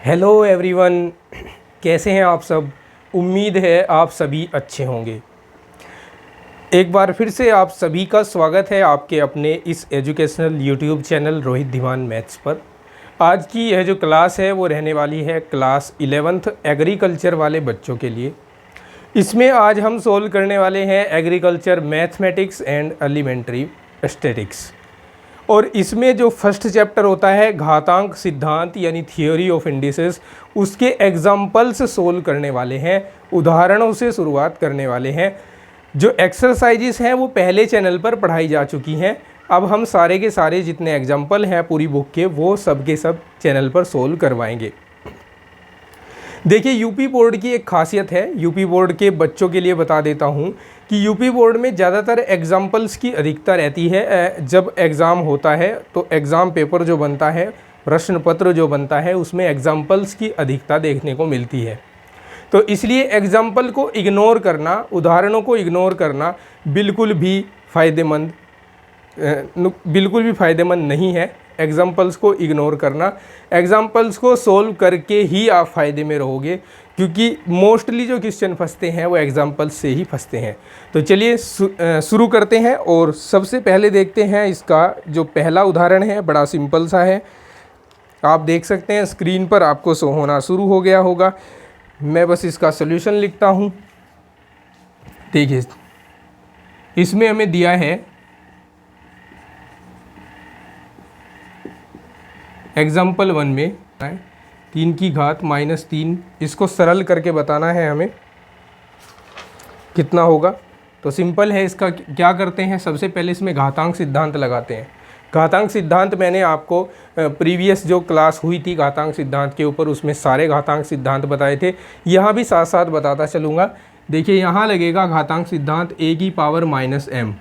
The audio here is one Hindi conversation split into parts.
हेलो एवरीवन, कैसे हैं आप सब। उम्मीद है आप सभी अच्छे होंगे। एक बार फिर से आप सभी का स्वागत है आपके अपने इस educational YouTube channel Rohit Dhiman maths पर। आज की यह जो क्लास है वो रहने वाली है क्लास 11th एग्रीकल्चर वाले बच्चों के लिए। इसमें आज हम सोल्व करने वाले हैं agriculture mathematics and elementary statics. और इसमें जो फर्स्ट चैप्टर होता है घातांक सिद्धांत यानी थियोरी ऑफ इंडिसेस, उसके एग्जाम्पल्स सोल्व करने वाले हैं, उदाहरणों से शुरुआत करने वाले हैं। जो एक्सरसाइजेस हैं वो पहले चैनल पर पढ़ाई जा चुकी हैं। अब हम सारे के सारे जितने एग्जाम्पल हैं पूरी बुक के वो सब के सब चैनल पर सोल्व करवाएंगे। देखिए, यूपी बोर्ड की एक खासियत है, यूपी बोर्ड के बच्चों के लिए बता देता हूँ कि यूपी बोर्ड में ज़्यादातर एग्जाम्पल्स की अधिकता रहती है। जब एग्ज़ाम होता है तो एग्ज़ाम पेपर जो बनता है, प्रश्न पत्र जो बनता है, उसमें एग्जाम्पल्स की अधिकता देखने को मिलती है। तो इसलिए एग्जाम्पल को इग्नोर करना, उदाहरणों को इग्नोर करना बिल्कुल भी फ़ायदेमंद नहीं है। एग्जाम्पल्स को इग्नोर करना, एग्जाम्पल्स को सोल्व करके ही आप फ़ायदे में रहोगे, क्योंकि मोस्टली जो क्वेश्चन फंसते हैं वो एग्जाम्पल्स से ही फंसते हैं। तो चलिए शुरू करते हैं। और सबसे पहले देखते हैं इसका जो पहला उदाहरण है, बड़ा सिंपल सा है। आप देख सकते हैं स्क्रीन पर आपको शो होना शुरू हो गया होगा। मैं बस इसका सॉल्यूशन लिखता हूँ। देखिए, इसमें हमें दिया है एग्जाम्पल 1 में 3 की घात -3, इसको सरल करके बताना है हमें कितना होगा। तो सिंपल है, इसका क्या करते हैं, सबसे पहले इसमें घातांक सिद्धांत लगाते हैं। घातांक सिद्धांत मैंने आपको प्रीवियस जो क्लास हुई थी घातांक सिद्धांत के ऊपर, उसमें सारे घातांक सिद्धांत बताए थे। यहाँ भी साथ साथ बताता चलूँगा। देखिए, यहाँ लगेगा घातांक सिद्धांत a की पावर -m।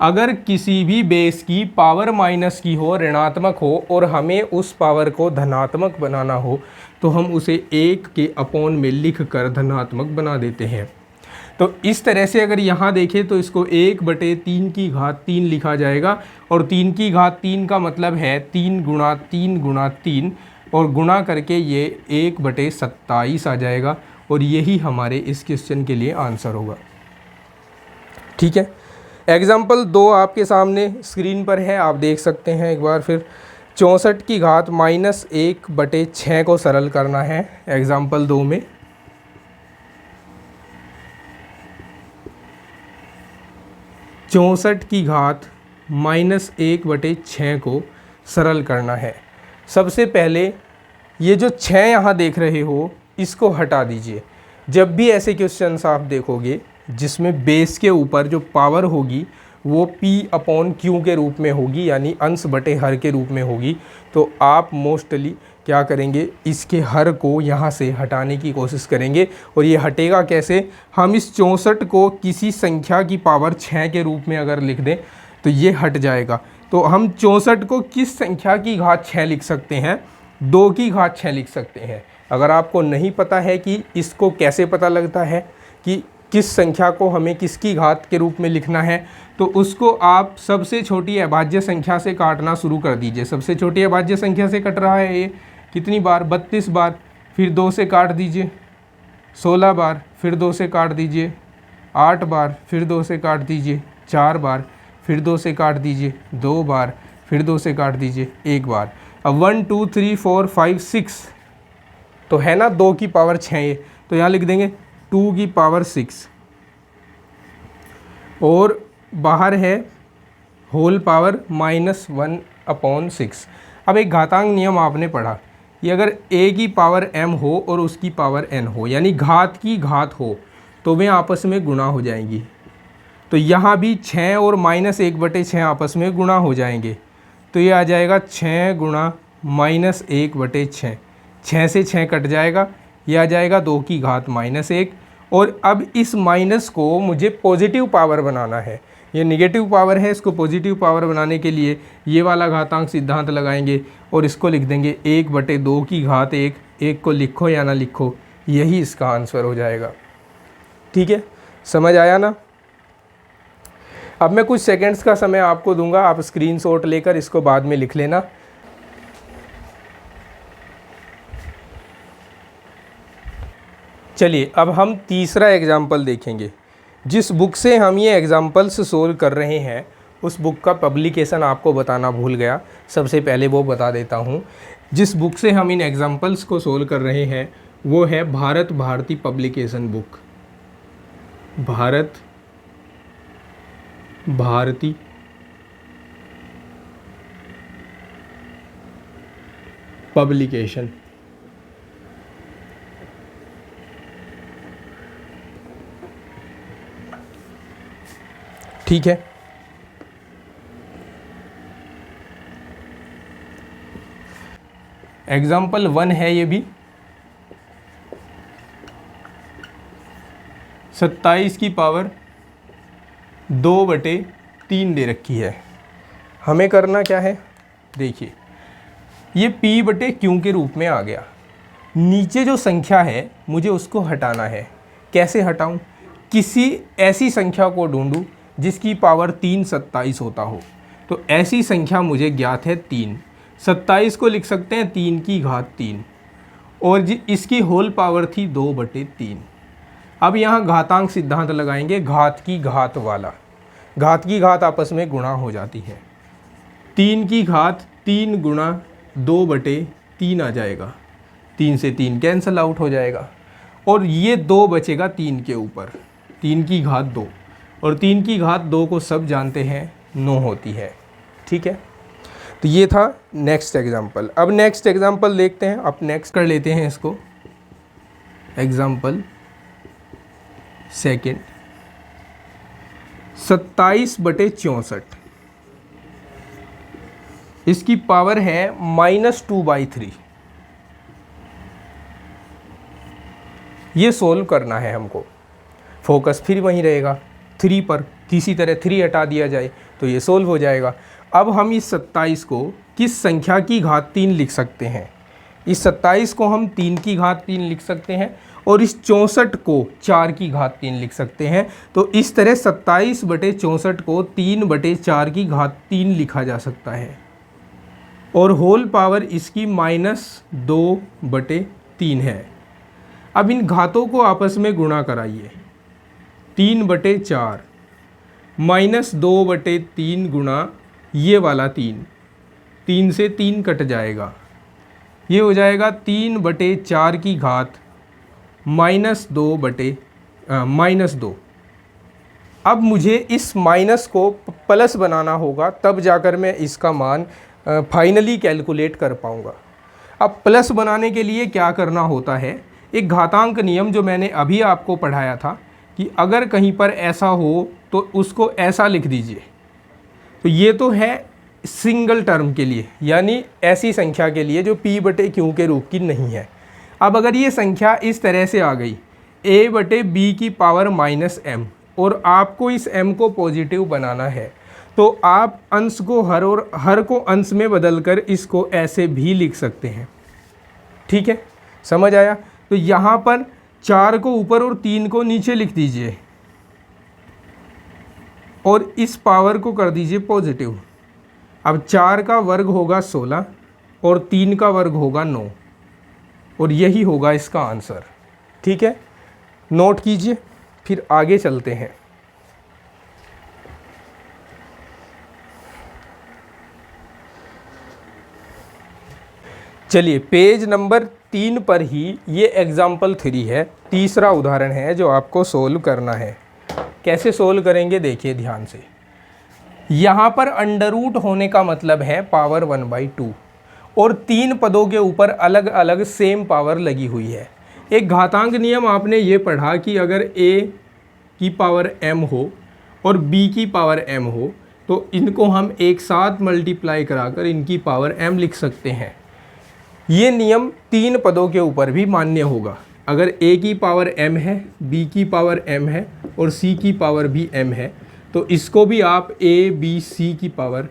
अगर किसी भी बेस की पावर माइनस की हो, ऋणात्मक हो, और हमें उस पावर को धनात्मक बनाना हो तो हम उसे 1 के अपॉन में लिख कर धनात्मक बना देते हैं। तो इस तरह से अगर यहाँ देखें तो इसको 1/3 की घात 3 लिखा जाएगा। और 3 की घात 3 का मतलब है 3 गुणा 3 गुणा 3, और गुणा करके ये 1/27 आ जाएगा। और यही हमारे इस क्वेश्चन के लिए आंसर होगा। ठीक है, एग्जाम्पल 2 आपके सामने स्क्रीन पर है, आप देख सकते हैं एक बार फिर। 64 की घात -1/6 को सरल करना है एग्जाम्पल 2 में। चौंसठ की घात -1/6 को सरल करना है। सबसे पहले ये जो 6 यहाँ देख रहे हो इसको हटा दीजिए। जब भी ऐसे क्वेश्चंस आप देखोगे जिसमें बेस के ऊपर जो पावर होगी वो P/Q के रूप में होगी, यानी अंश बटे हर के रूप में होगी, तो आप मोस्टली क्या करेंगे, इसके हर को यहाँ से हटाने की कोशिश करेंगे। और ये हटेगा कैसे, हम इस 64 को किसी संख्या की पावर 6 के रूप में अगर लिख दें तो ये हट जाएगा। तो हम 64 को किस संख्या की घात 6 लिख सकते हैं, 2 की घात 6 लिख सकते हैं। अगर आपको नहीं पता है कि इसको कैसे पता लगता है कि किस संख्या को हमें किसकी घात के रूप में लिखना है, तो उसको आप सबसे छोटी अभाज्य संख्या से काटना शुरू कर दीजिए। सबसे छोटी अभाज्य संख्या से कट रहा है ये कितनी बार, 32 बार। फिर 2 से काट दीजिए 16 बार, फिर 2 से काट दीजिए 8 बार, फिर 2 से काट दीजिए 4 बार, फिर 2 से काट दीजिए 2 बार, फिर 2 से काट दीजिए 1 बार। अब 1 2 3 4 5 6 तो है ना 2 की पावर 6 ये, तो यहाँ लिख देंगे 2 की पावर 6, और बाहर है होल पावर -1/6। अब एक घातांक नियम आपने पढ़ा, ये अगर a की पावर m हो और उसकी पावर n हो, यानी घात की घात हो, तो वे आपस में गुणा हो जाएंगी। तो यहाँ भी 6 और -1/6 आपस में गुणा हो जाएंगे। तो ये आ जाएगा 6 गुणा -1/6, 6 से 6 कट जाएगा, ये आ जाएगा 2 की घात -1। और अब इस माइनस को मुझे पॉजिटिव पावर बनाना है, ये नेगेटिव पावर है, इसको पॉजिटिव पावर बनाने के लिए ये वाला घातांक सिद्धांत लगाएंगे और इसको लिख देंगे 1/2 की घात 1। 1 को लिखो या ना लिखो, यही इसका आंसर हो जाएगा। ठीक है, समझ आया ना। अब मैं कुछ सेकंड्स का समय आपको दूंगा, आप स्क्रीनशॉट लेकर इसको बाद में लिख लेना। चलिए अब हम तीसरा एग्जाम्पल देखेंगे। जिस बुक से हम ये एग्जाम्पल्स सोल्व कर रहे हैं उस बुक का पब्लिकेशन आपको बताना भूल गया, सबसे पहले वो बता देता हूँ। जिस बुक से हम इन एग्जाम्पल्स को सोल्व कर रहे हैं वो है Bharat Bharati publication book. Bharat Bharati publication. ठीक है, एग्जाम्पल 1 है ये भी। 27 की पावर 2/3 दे रखी है। हमें करना क्या है, देखिए ये P/Q के रूप में आ गया। नीचे जो संख्या है मुझे उसको हटाना है। कैसे हटाऊं? किसी ऐसी संख्या को ढूंढूं जिसकी पावर 3 27 होता हो। तो ऐसी संख्या मुझे ज्ञात है 3। 27 को लिख सकते हैं 3 की घात 3 और इसकी होल पावर थी 2/3। अब यहाँ घातांक सिद्धांत लगाएंगे, घात की घात वाला। घात की घात आपस में गुणा हो जाती है। 3 की घात 3 गुणा 2/3 आ जाएगा। 3 से 3 कैंसल आउट हो जाएगा और ये 2 बचेगा 3 के ऊपर। 3 की घात 2 और 3 की घात 2 को सब जानते हैं 9 होती है। ठीक है, तो ये था नेक्स्ट एग्जाम्पल। अब नेक्स्ट एग्जाम्पल देखते हैं। अब नेक्स्ट कर लेते हैं इसको, एग्जाम्पल सेकेंड। 27/64 इसकी पावर है -2/3। ये सोल्व करना है हमको। फोकस फिर वहीं रहेगा 3 पर, किसी तरह 3 हटा दिया जाए तो ये सोल्व हो जाएगा। अब हम इस 27 को किस संख्या की घात 3 लिख सकते हैं? इस 27 को हम 3 की घात 3 लिख सकते हैं और इस 64 को 4 की घात 3 लिख सकते हैं। तो इस तरह 27/64 को 3/4 की घात 3 लिखा जा सकता है और होल पावर इसकी -2/3 है। अब इन घातों को आपस में गुणा कराइए। 3/4 -2/3 गुणा ये वाला 3 से 3 कट जाएगा। ये हो जाएगा 3/4 की घात -2। अब मुझे इस माइनस को प्लस बनाना होगा, तब जाकर मैं इसका मान फाइनली कैलकुलेट कर पाऊँगा। अब प्लस बनाने के लिए क्या करना होता है, एक घातांक नियम जो मैंने अभी आपको पढ़ाया था कि अगर कहीं पर ऐसा हो तो उसको ऐसा लिख दीजिए। तो ये तो है सिंगल टर्म के लिए, यानी ऐसी संख्या के लिए जो P/Q के रूप की नहीं है। अब अगर ये संख्या इस तरह से आ गई A/B की पावर -m और आपको इस m को पॉजिटिव बनाना है, तो आप अंश को हर और हर को अंश में बदलकर इसको ऐसे भी लिख सकते हैं। ठीक है, समझ आया? तो यहाँ पर 4 को ऊपर और 3 को नीचे लिख दीजिए और इस पावर को कर दीजिए पॉजिटिव। अब 4 का वर्ग होगा 16 और 3 का वर्ग होगा 9 और यही होगा इसका आंसर। ठीक है, नोट कीजिए, फिर आगे चलते हैं। चलिए पेज नंबर 3 पर ही ये एग्जाम्पल 3 है, तीसरा उदाहरण है जो आपको सोल्व करना है। कैसे सोल्व करेंगे देखिए ध्यान से। यहाँ पर अंडर रूट होने का मतलब है पावर 1/2 और 3 पदों के ऊपर अलग अलग सेम पावर लगी हुई है। एक घातांक नियम आपने ये पढ़ा कि अगर a की पावर m हो और b की पावर m हो तो इनको हम एक साथ मल्टीप्लाई कराकर इनकी पावर m लिख सकते हैं। ये नियम 3 पदों के ऊपर भी मान्य होगा। अगर a की पावर m है, b की पावर m है और c की पावर भी m है तो इसको भी आप a b c की पावर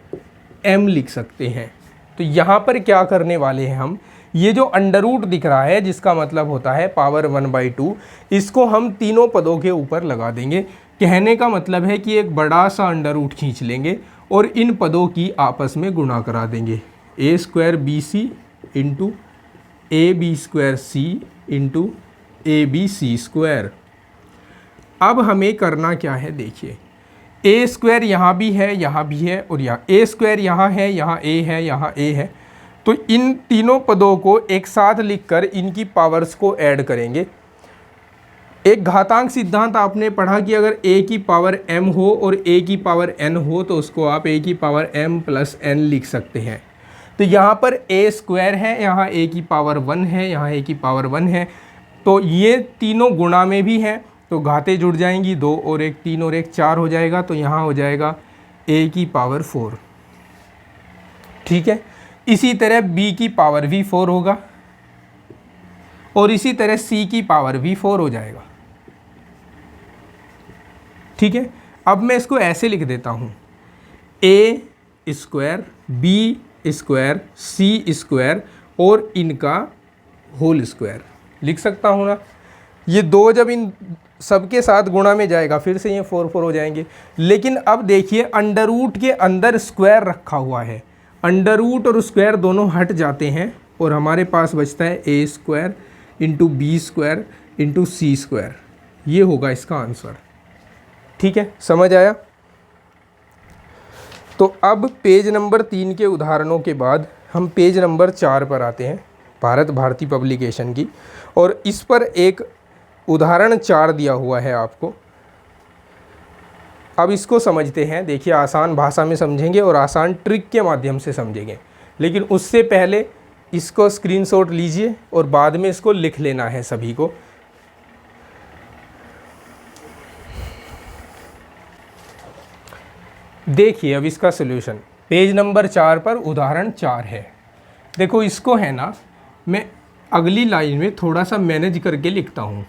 m लिख सकते हैं। तो यहाँ पर क्या करने वाले हैं हम, ये जो अंडर रूट दिख रहा है जिसका मतलब होता है पावर 1/2, इसको हम तीनों पदों के ऊपर लगा देंगे। कहने का मतलब है कि एक बड़ा सा अंडर रूट खींच लेंगे और इन पदों की आपस में गुणा करा देंगे। a² bc into ab² c into ABC²। अब हमें करना क्या है, देखिए A² यहाँ भी है, यहाँ भी है, और यहाँ A² यहाँ है, यहाँ A है, यहाँ A है। तो इन तीनों पदों को एक साथ लिखकर इनकी पावर्स को ऐड करेंगे। एक घातांक सिद्धांत आपने पढ़ा कि अगर a की पावर m हो और a की पावर n हो तो उसको आप a की पावर m प्लस n लिख सकते हैं। तो यहाँ पर A² है, यहाँ a की पावर 1 है, यहाँ a की पावर 1 है, तो ये तीनों गुणा में भी हैं, तो घातें जुड़ जाएंगी, 2 और 1 3 और 1 4 हो जाएगा, तो यहाँ हो जाएगा a की पावर 4। ठीक है, इसी तरह b की पावर भी 4 होगा और इसी तरह c की पावर भी 4 हो जाएगा। ठीक है, अब मैं इसको ऐसे लिख देता हूँ, A² B² C² और इनका होल स्क्वायर लिख सकता हूँ ना। ये 2 जब इन सबके साथ गुणा में जाएगा फिर से ये 4 4 हो जाएंगे। लेकिन अब देखिए अंडर रूट के अंदर स्क्वायर रखा हुआ है, अंडर रूट और स्क्वायर दोनों हट जाते हैं और हमारे पास बचता है A² into B² into C²। ये होगा इसका आंसर। ठीक है, समझ आया। तो अब पेज नंबर 3 के उदाहरणों के बाद हम पेज नंबर 4 पर आते हैं, भारत भारती पब्लिकेशन की, और इस पर एक उदाहरण 4 दिया हुआ है आपको। अब इसको समझते हैं। देखिए, आसान भाषा में समझेंगे और आसान ट्रिक के माध्यम से समझेंगे, लेकिन उससे पहले इसको स्क्रीनशॉट लीजिए और बाद में इसको लिख लेना है सभी को। देखिए अब इसका सॉल्यूशन पेज नंबर 4 पर उदाहरण 4 है। देखो इसको है ना, मैं अगली लाइन में थोड़ा सा मैनेज करके लिखता हूँ।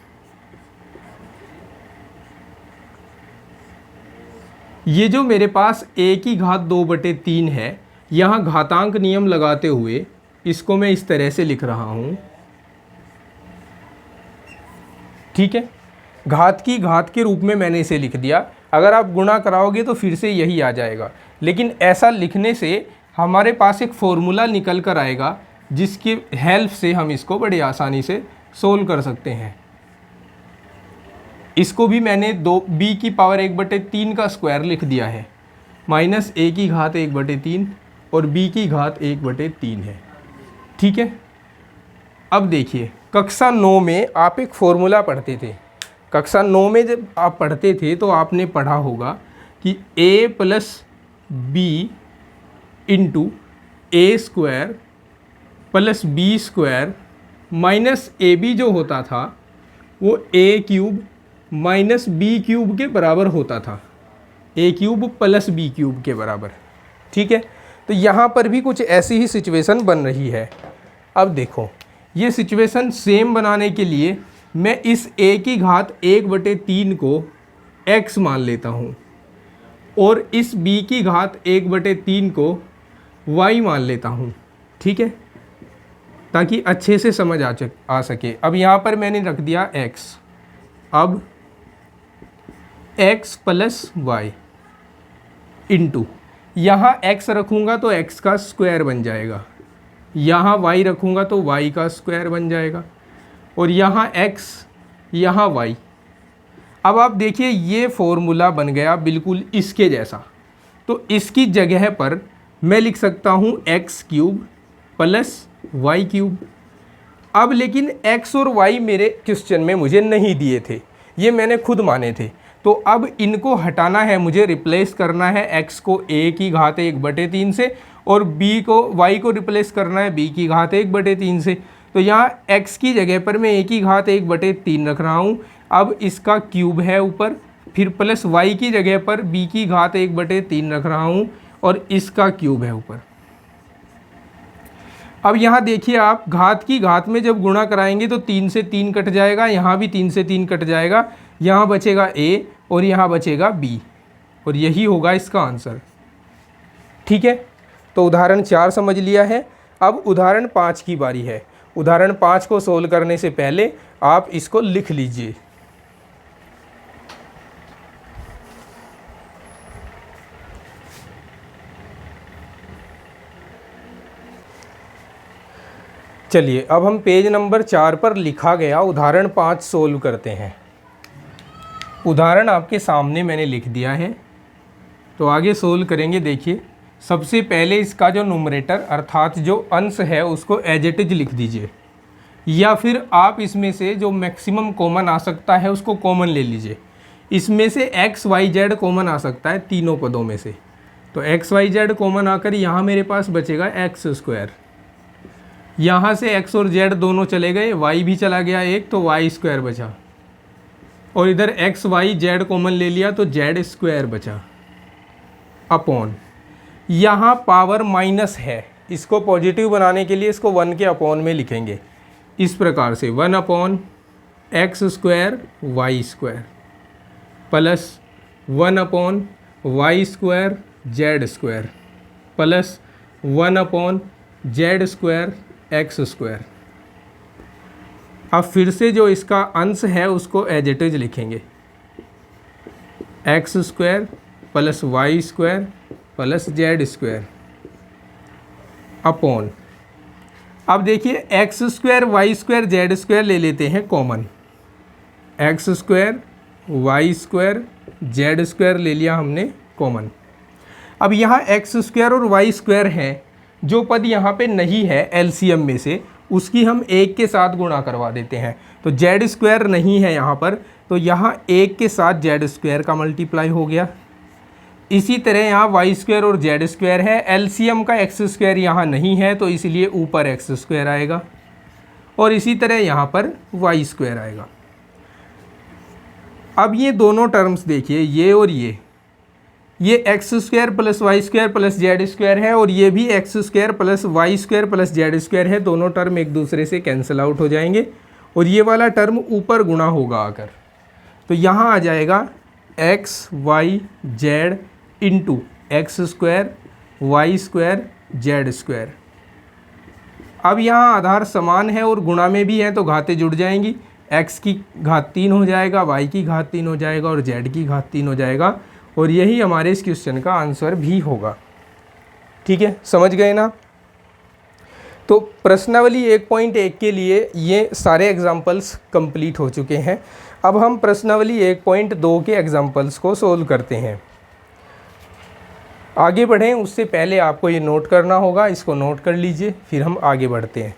ये जो मेरे पास a की घात 2/3 है, यहाँ घातांक नियम लगाते हुए इसको मैं इस तरह से लिख रहा हूँ। ठीक है, घात की घात के रूप में मैंने इसे लिख दिया। अगर आप गुणा कराओगे तो फिर से यही आ जाएगा, लेकिन ऐसा लिखने से हमारे पास एक फॉर्मूला निकल कर आएगा जिसकी हेल्प से हम इसको बड़ी आसानी से सोल्व कर सकते हैं। इसको भी मैंने b की पावर 1/3 का स्क्वायर लिख दिया है, माइनस a की घात 1/3 और b की घात 1/3 है। ठीक है, अब देखिए कक्षा 9 में आप एक फॉर्मूला पढ़ते थे। कक्षा 9 में जब आप पढ़ते थे तो आपने पढ़ा होगा कि a plus b into A² plus B² minus AB जो होता था वो A³ माइनस B³ के बराबर होता था, A³ प्लस B³ के बराबर। ठीक है, तो यहाँ पर भी कुछ ऐसी ही सिचुएशन बन रही है। अब देखो, ये सिचुएशन सेम बनाने के लिए मैं इस a की घात 1/3 को x मान लेता हूँ और इस b की घात 1/3 को y मान लेता हूँ। ठीक है, ताकि अच्छे से समझ आ सके। अब यहाँ पर मैंने रख दिया x। अब x प्लस वाई इंटू, यहाँ x रखूँगा तो x का स्क्वायर बन जाएगा, यहाँ y रखूँगा तो y का स्क्वायर बन जाएगा, और यहाँ x यहाँ y। अब आप देखिए ये फॉर्मूला बन गया बिल्कुल इसके जैसा। तो इसकी जगह पर मैं लिख सकता हूँ x³ प्लस y³। अब लेकिन x और y मेरे क्वेश्चन में मुझे नहीं दिए थे, ये मैंने खुद माने थे। तो अब इनको हटाना है, मुझे रिप्लेस करना है x को a की घात 1/3 से और y को रिप्लेस करना है b की घात 1/3 से। तो यहाँ x की जगह पर मैं a की घात 1/3 रख रहा हूँ। अब इसका क्यूब है ऊपर, फिर प्लस y की जगह पर b की घात 1/3 रख रहा हूँ और इसका क्यूब है ऊपर। अब यहाँ देखिए आप घात की घात में जब गुणा कराएंगे तो 3 से 3 कट जाएगा, यहाँ भी 3 से 3 कट जाएगा, यहाँ बचेगा a और यहाँ बचेगा b, और यही होगा इसका आंसर। ठीक है, तो उदाहरण 4 समझ लिया है। अब उदाहरण 5 की बारी है। उदाहरण 5 को सोल्व करने से पहले आप इसको लिख लीजिए। चलिए अब हम पेज नंबर 4 पर लिखा गया उदाहरण 5 सोल्व करते हैं। उदाहरण आपके सामने मैंने लिख दिया है, तो आगे सोल्व करेंगे। देखिए सबसे पहले इसका जो नुमरेटर अर्थात जो अंश है उसको एज इट इज लिख दीजिए, या फिर आप इसमें से जो मैक्सिमम कॉमन आ सकता है उसको कॉमन ले लीजिए। इसमें से एक्स वाई जेड कॉमन आ सकता है तीनों पदों में से, तो एक्स वाई जेड कॉमन आकर यहाँ मेरे पास बचेगा एक्स स्क्वायर। यहाँ से एक्स और जेड दोनों चले गए, वाई भी चला गया एक, तो वाई स्क्वायर बचा, और इधर एक्स वाई जेड कॉमन ले लिया तो जेड स्क्वायर बचा अपॉन, यहाँ पावर माइनस है, इसको पॉजिटिव बनाने के लिए इसको 1 के अपॉन में लिखेंगे इस प्रकार से 1 upon x square y square plus 1 upon y square z square plus 1 upon z square x square. अब फिर से जो इसका अंश है उसको एज इट इज लिखेंगे, x square plus y square plus z square upon, अब देखिए x square y square z square ले लेते हैं common, x square y square z square ले लिया हमने कॉमन। अब यहाँ एक्स स्क्वायर और वाई स्क्वायर है, जो पद यहाँ पे नहीं है एलसीएम में से उसकी हम 1 के साथ गुणा करवा देते हैं, तो जेड स्क्वायर नहीं है यहाँ पर, तो यहाँ 1 के साथ जेड स्क्वायर का मल्टीप्लाई हो गया। इसी तरह यहाँ वाई स्क्वायर और जेड स्क्वायर है, एलसीएम का एक्स स्क्वायर यहाँ नहीं है तो इसलिए ऊपर एक्स स्क्वायर आएगा, और इसी तरह यहाँ पर वाई स्क्वायर आएगा। अब ये दोनों टर्म्स देखिए, ये और ये x square plus y square plus z square है, और ये भी x square plus y square plus z square है। दोनों टर्म एक दूसरे से कैंसिल आउट हो जाएंगे, और ये वाला टर्म ऊपर गुणा होगा आकर, तो यहाँ आ जाएगा x y z into x square y square z square. अब यहाँ आधार समान है और गुणा में भी है तो घातें जुड़ जाएंगी, एक्स की घात 3 हो जाएगा, वाई की घात 3 हो जाएगा और जेड की घात 3 हो जाएगा, और यही हमारे इस क्वेश्चन का आंसर भी होगा। ठीक है, समझ गए ना। तो प्रश्नावली 1.1 के लिए ये सारे एग्जाम्पल्स कंप्लीट हो चुके हैं। अब हम प्रश्नावली 1.2 के एग्जाम्पल्स को सोल्व करते हैं। आगे बढ़ें उससे पहले आपको ये नोट करना होगा, इसको नोट कर लीजिए, फिर हम आगे बढ़ते हैं।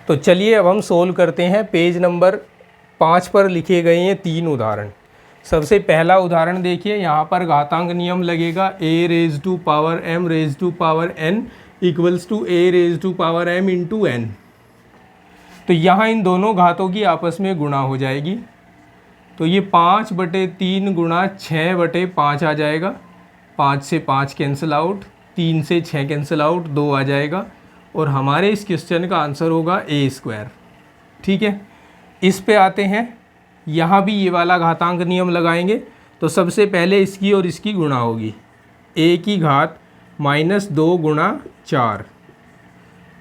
तो चलिए अब हम सोल्व करते हैं। पेज नंबर 5 पर लिखे गए हैं 3 उदाहरण। सबसे पहला उदाहरण देखिए, यहाँ पर घातांक नियम लगेगा a raise to power m raise to power n equals to a raise to power m into n। तो यहाँ इन दोनों घातों की आपस में गुणा हो जाएगी, तो ये 5/3 गुणा 6/5 आ जाएगा, 5 से 5 कैंसिल आउट, 3 से 6 कैंसिल आउट, 2 आ जाएगा, और हमारे इस क्वेश्चन का आंसर होगा a स्क्वायर। ठीक है, इस पे आते हैं, यहाँ भी ये वाला घातांक नियम लगाएंगे। तो सबसे पहले इसकी और इसकी गुणा होगी, a की घात -2 गुणा 4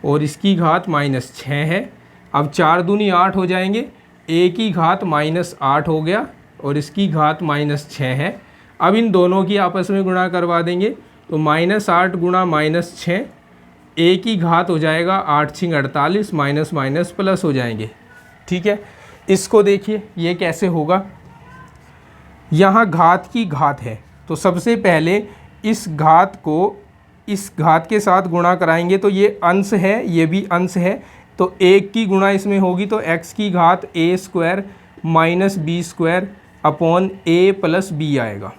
और इसकी घात -6 है। अब 4 दूनी 8 हो जाएंगे, a की घात -8 हो गया और इसकी घात -6 है। अब इन दोनों की आपस में गुणा करवा देंगे, तो -8 गुणा -6, a की घात हो जाएगा 8 × 48, माइनस माइनस प्लस हो जाएंगे। ठीक है, इसको देखिए ये कैसे होगा। यहाँ घात की घात है, तो सबसे पहले इस घात को इस घात के साथ गुणा कराएंगे, तो ये अंश है ये भी अंश है, तो 1 की गुणा इसमें होगी तो x की घात a square minus b square upon a plus b आएगा।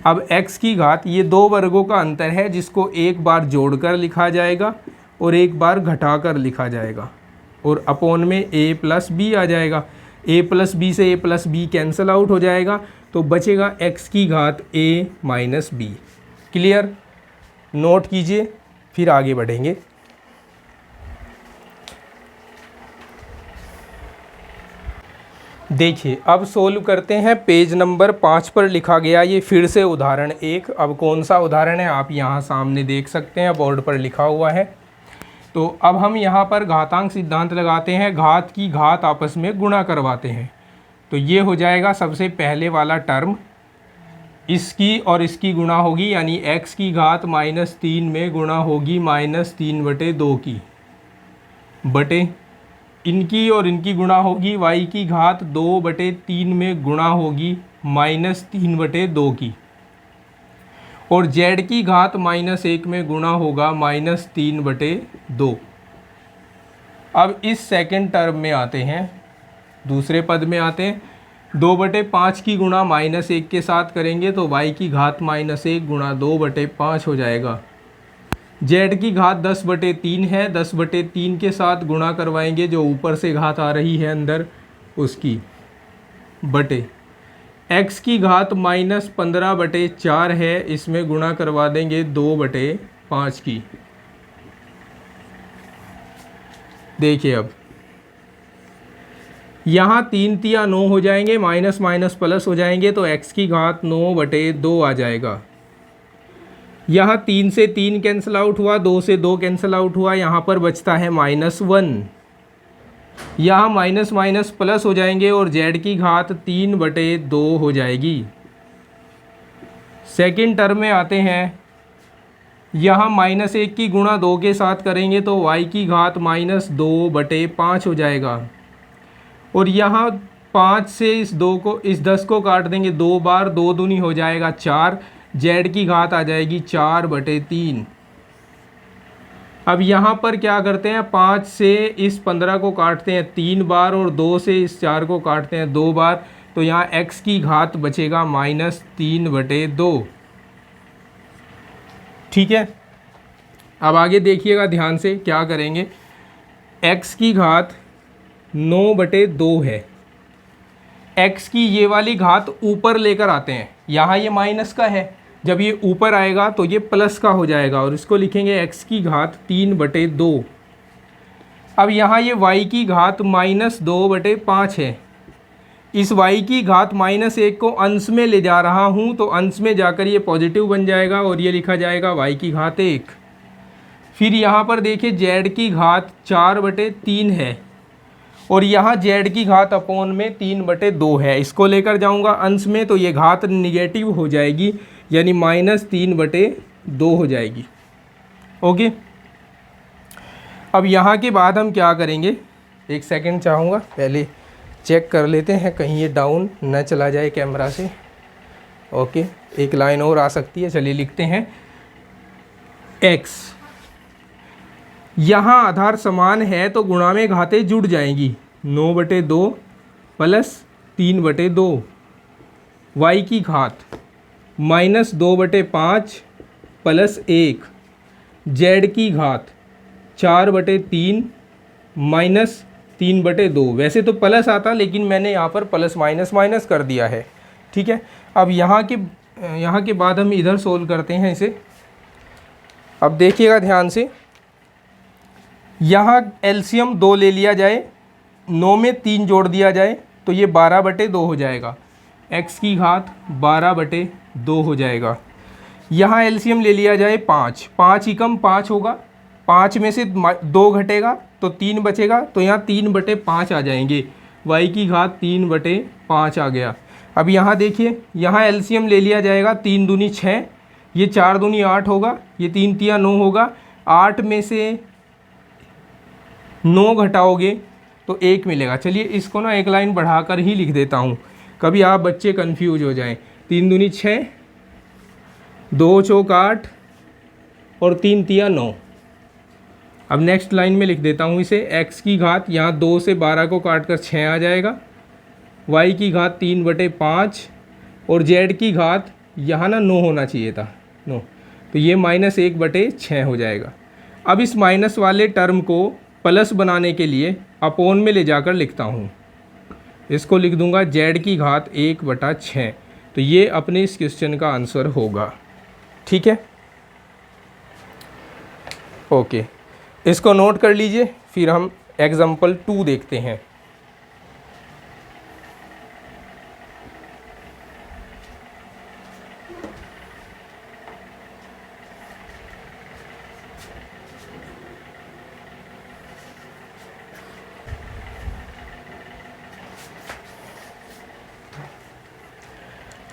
अब x की घात, ये 2 वर्गों का अंतर है जिसको एक बार जोड़कर लिखा जाएगा और एक बार घटाकर लिखा जाएगा, और अपॉन में a प्लस b आ जाएगा। a प्लस b से a plus b cancel out हो जाएगा, तो बचेगा x की घात a minus b। Clear, note कीजिए, फिर आगे बढ़ेंगे। देखिए अब सोल्व करते हैं। पेज नंबर 5 पर लिखा गया ये फिर से उदाहरण 1। अब कौन सा उदाहरण है आप यहाँ सामने देख सकते हैं, बोर्ड पर लिखा हुआ है। तो अब हम यहाँ पर घातांक सिद्धांत लगाते हैं, घात की घात आपस में गुणा करवाते हैं। तो ये हो जाएगा सबसे पहले वाला टर्म, इसकी और इसकी गुणा होगी, यानी x की घात -3 में गुणा होगी -3/2 की, बटे इनकी और इनकी गुणा होगी y की घात 2/3 में गुणा होगी -3/2 की, और z की घात -1 में गुणा होगा -3/2। अब इस सेकंड टर्म में आते हैं, दूसरे पद में आते हैं। 2/5 की गुणा -1 के साथ करेंगे तो y की घात -1 गुणा 2/5 हो जाएगा। z की घात 10/3 है, 10/3 के साथ गुणा करवाएंगे जो ऊपर से घात आ रही है अंदर उसकी, बटे x की घात -15/4 है, इसमें गुणा करवा देंगे 2/5 की। देखिए अब यहाँ 3 तिया 9 हो जाएंगे, माइनस माइनस प्लस हो जाएंगे तो x की घात 9/2 आ जाएगा। यहाँ 3 से 3 कैंसिल आउट हुआ, 2 से 2 कैंसिल आउट हुआ, यहाँ पर बचता है -1। यहाँ माइनस माइनस प्लस हो जाएंगे और z की घात 3/2 हो जाएगी। सेकंड टर्म में आते हैं, यहाँ -1 की गुणा 2 के साथ करेंगे तो y की घात -2/5 हो जाएगा, और यहाँ 5 से इस 10 को काट देंगे 2 बार, 2 दूनी हो जाएगा 4, z की घात आ जाएगी 4/3। अब यहाँ पर क्या करते हैं, 5 से इस 15 को काटते हैं 3 बार और 2 से इस 4 को काटते हैं 2 बार, तो यहाँ x की घात बचेगा -3/2। ठीक है, अब आगे देखिएगा ध्यान से क्या करेंगे। x की घात 9/2 है, x की ये वाली घात ऊपर लेकर आते हैं, यहाँ ये माइनस का है, जब ये ऊपर आएगा तो ये प्लस का हो जाएगा और इसको लिखेंगे x की घात 3/2। अब यहाँ ये y की घात -2/5 है, इस y की घात -1 को अंश में ले जा रहा हूँ तो अंश में जाकर ये पॉजिटिव बन जाएगा और ये लिखा जाएगा y की घात 1। फिर यहाँ पर देखिए z की घात 4/3 है और यहाँ z की घात अपोन में 3/2 है, इसको लेकर जाऊँगा अंश में तो ये घात निगेटिव हो जाएगी, यानी -3/2 हो जाएगी। ओके, अब यहाँ के बाद हम क्या करेंगे, एक सेकंड चाहूँगा, पहले चेक कर लेते हैं कहीं ये डाउन न चला जाए कैमरा से। ओके, एक लाइन और आ सकती है, चलिए लिखते हैं x। यहाँ आधार समान है तो गुणा में घातें जुड़ जाएंगी, 9/2 प्लस 3/2, y की घात -2/5 प्लस 1, z की घात 4/3 माइनस 3/2। वैसे तो प्लस आता लेकिन मैंने यहाँ पर प्लस माइनस माइनस कर दिया है। ठीक है, अब यहाँ के बाद हम इधर सोल्व करते हैं इसे। अब देखिएगा ध्यान से, यहाँ एलसीएम 2 ले लिया जाए, 9 में 3 जोड़ दिया जाए तो ये 12/2 हो जाएगा, x की घात 12/2 हो जाएगा। यहाँ एलसीएम ले लिया जाए 5, 5 ही कम 5 होगा, 5 में से 2 घटेगा तो 3 बचेगा, तो यहाँ 3/5 आ जाएंगे, y की घात 3/5 आ गया। अब यहाँ देखिए, यहाँ एलसीएम ले लिया जाएगा, 3 दूनी 6, ये 4 दूनी 8 होगा, ये 3 तिया 9 होगा, 8 में से 9 घटाओगे तो 1 मिलेगा। चलिए इसको ना एक लाइन बढ़ाकर ही लिख देता हूँ, कभी आप बच्चे कंफ्यूज हो जाएं। 3 दूनी 6, 2 चौक 8 और 3 तिया 9। अब नेक्स्ट लाइन में लिख देता हूँ इसे, x की घात यहाँ 2 से 12 को काट कर 6 आ जाएगा, y की घात 3/5 और z की घात यहाँ ना 9 होना चाहिए था, 9, तो ये -1/6 हो जाएगा। अब इस माइनस वाले टर्म को प्लस बनाने के लिए अपोन में ले जाकर लिखता हूँ, इसको लिख दूंगा z की घात 1/6, तो ये अपने इस क्वेश्चन का आंसर होगा। ठीक है, ओके, इसको नोट कर लीजिए, फिर हम एग्जाम्पल 2 देखते हैं।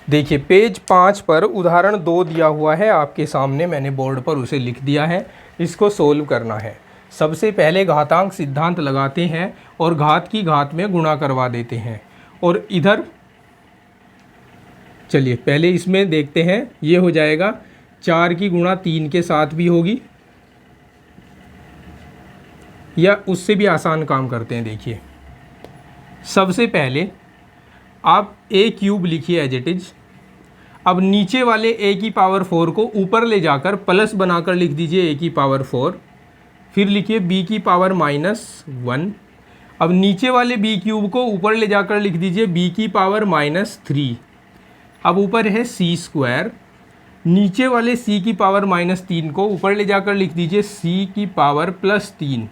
देखिए पेज 5 पर उदाहरण 2 दिया हुआ है आपके सामने, मैंने बोर्ड पर उसे लिख दिया है। इसको सोल्व करना है। सबसे पहले घातांक सिद्धांत लगाते हैं और घात की घात में गुणा करवा देते हैं। और इधर चलिए पहले इसमें देखते हैं, ये हो जाएगा 4 की गुणा 3 के साथ भी होगी, या उससे भी आसान काम करते हैं। देखिए सबसे पहले आप a क्यूब लिखिए एज इट इज। अब नीचे वाले a की पावर 4 को ऊपर ले जाकर प्लस बनाकर लिख दीजिए a की पावर 4। फिर लिखिए b की पावर -1। अब नीचे वाले b क्यूब को ऊपर ले जाकर लिख दीजिए b की पावर -3। अब ऊपर है c²। नीचे वाले c की पावर -3 को ऊपर ले जाकर लिख दीजिए c की पावर +3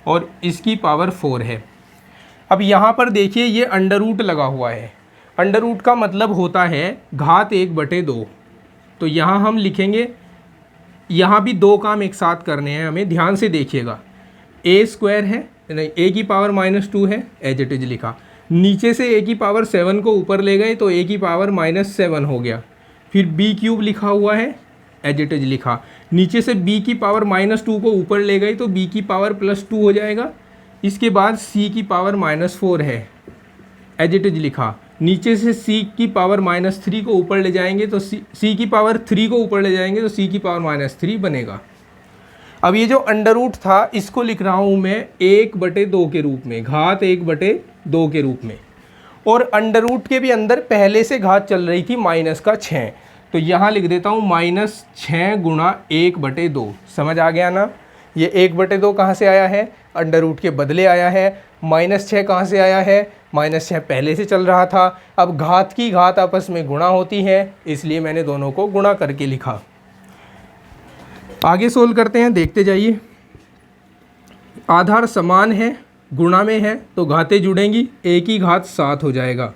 और इसकी पावर 4 है। अब यहाँ पर देखिए ये अंडर रूट लगा हुआ है। अंडर रूट का मतलब होता है घात 1/2। तो यहाँ हम लिखेंगे, यहाँ भी 2 काम एक साथ करने हैं हमें, ध्यान से देखिएगा। a² है, नहीं a की पावर -2 है, एज इट इज लिखा। नीचे से a की पावर 7 को ऊपर ले गए तो a की पावर -7 हो गया। फिर b क्यूब लिखा हुआ है, एज इट इज लिखा। नीचे से b की पावर -2 को ऊपर ले गए तो b की पावर +2 हो जाएगा। इसके बाद c की पावर -4 है, एज इट इज लिखा। नीचे से c की पावर -3 को ऊपर ले जाएंगे तो c की पावर 3 को ऊपर ले जाएंगे तो c की पावर -3 बनेगा। अब ये जो अंडर रूट था इसको लिख रहा हूँ मैं 1/2 के रूप में, घात 1/2 के रूप में। और अंडर रूट के भी अंदर पहले से घात चल रही थी -6, तो यहाँ लिख देता हूँ -6 गुणा 1/2। समझ आ गया ना? ये 1/2 कहाँ से आया है? अंडर रूट के बदले आया है। -6 कहाँ से आया है? -6 पहले से चल रहा था। अब घात की घात आपस में गुणा होती है, इसलिए मैंने दोनों को गुणा करके लिखा। आगे सोल्व करते हैं, देखते जाइए। आधार समान है, गुणा में है तो घातें जुड़ेंगी, a की घात 7 हो जाएगा।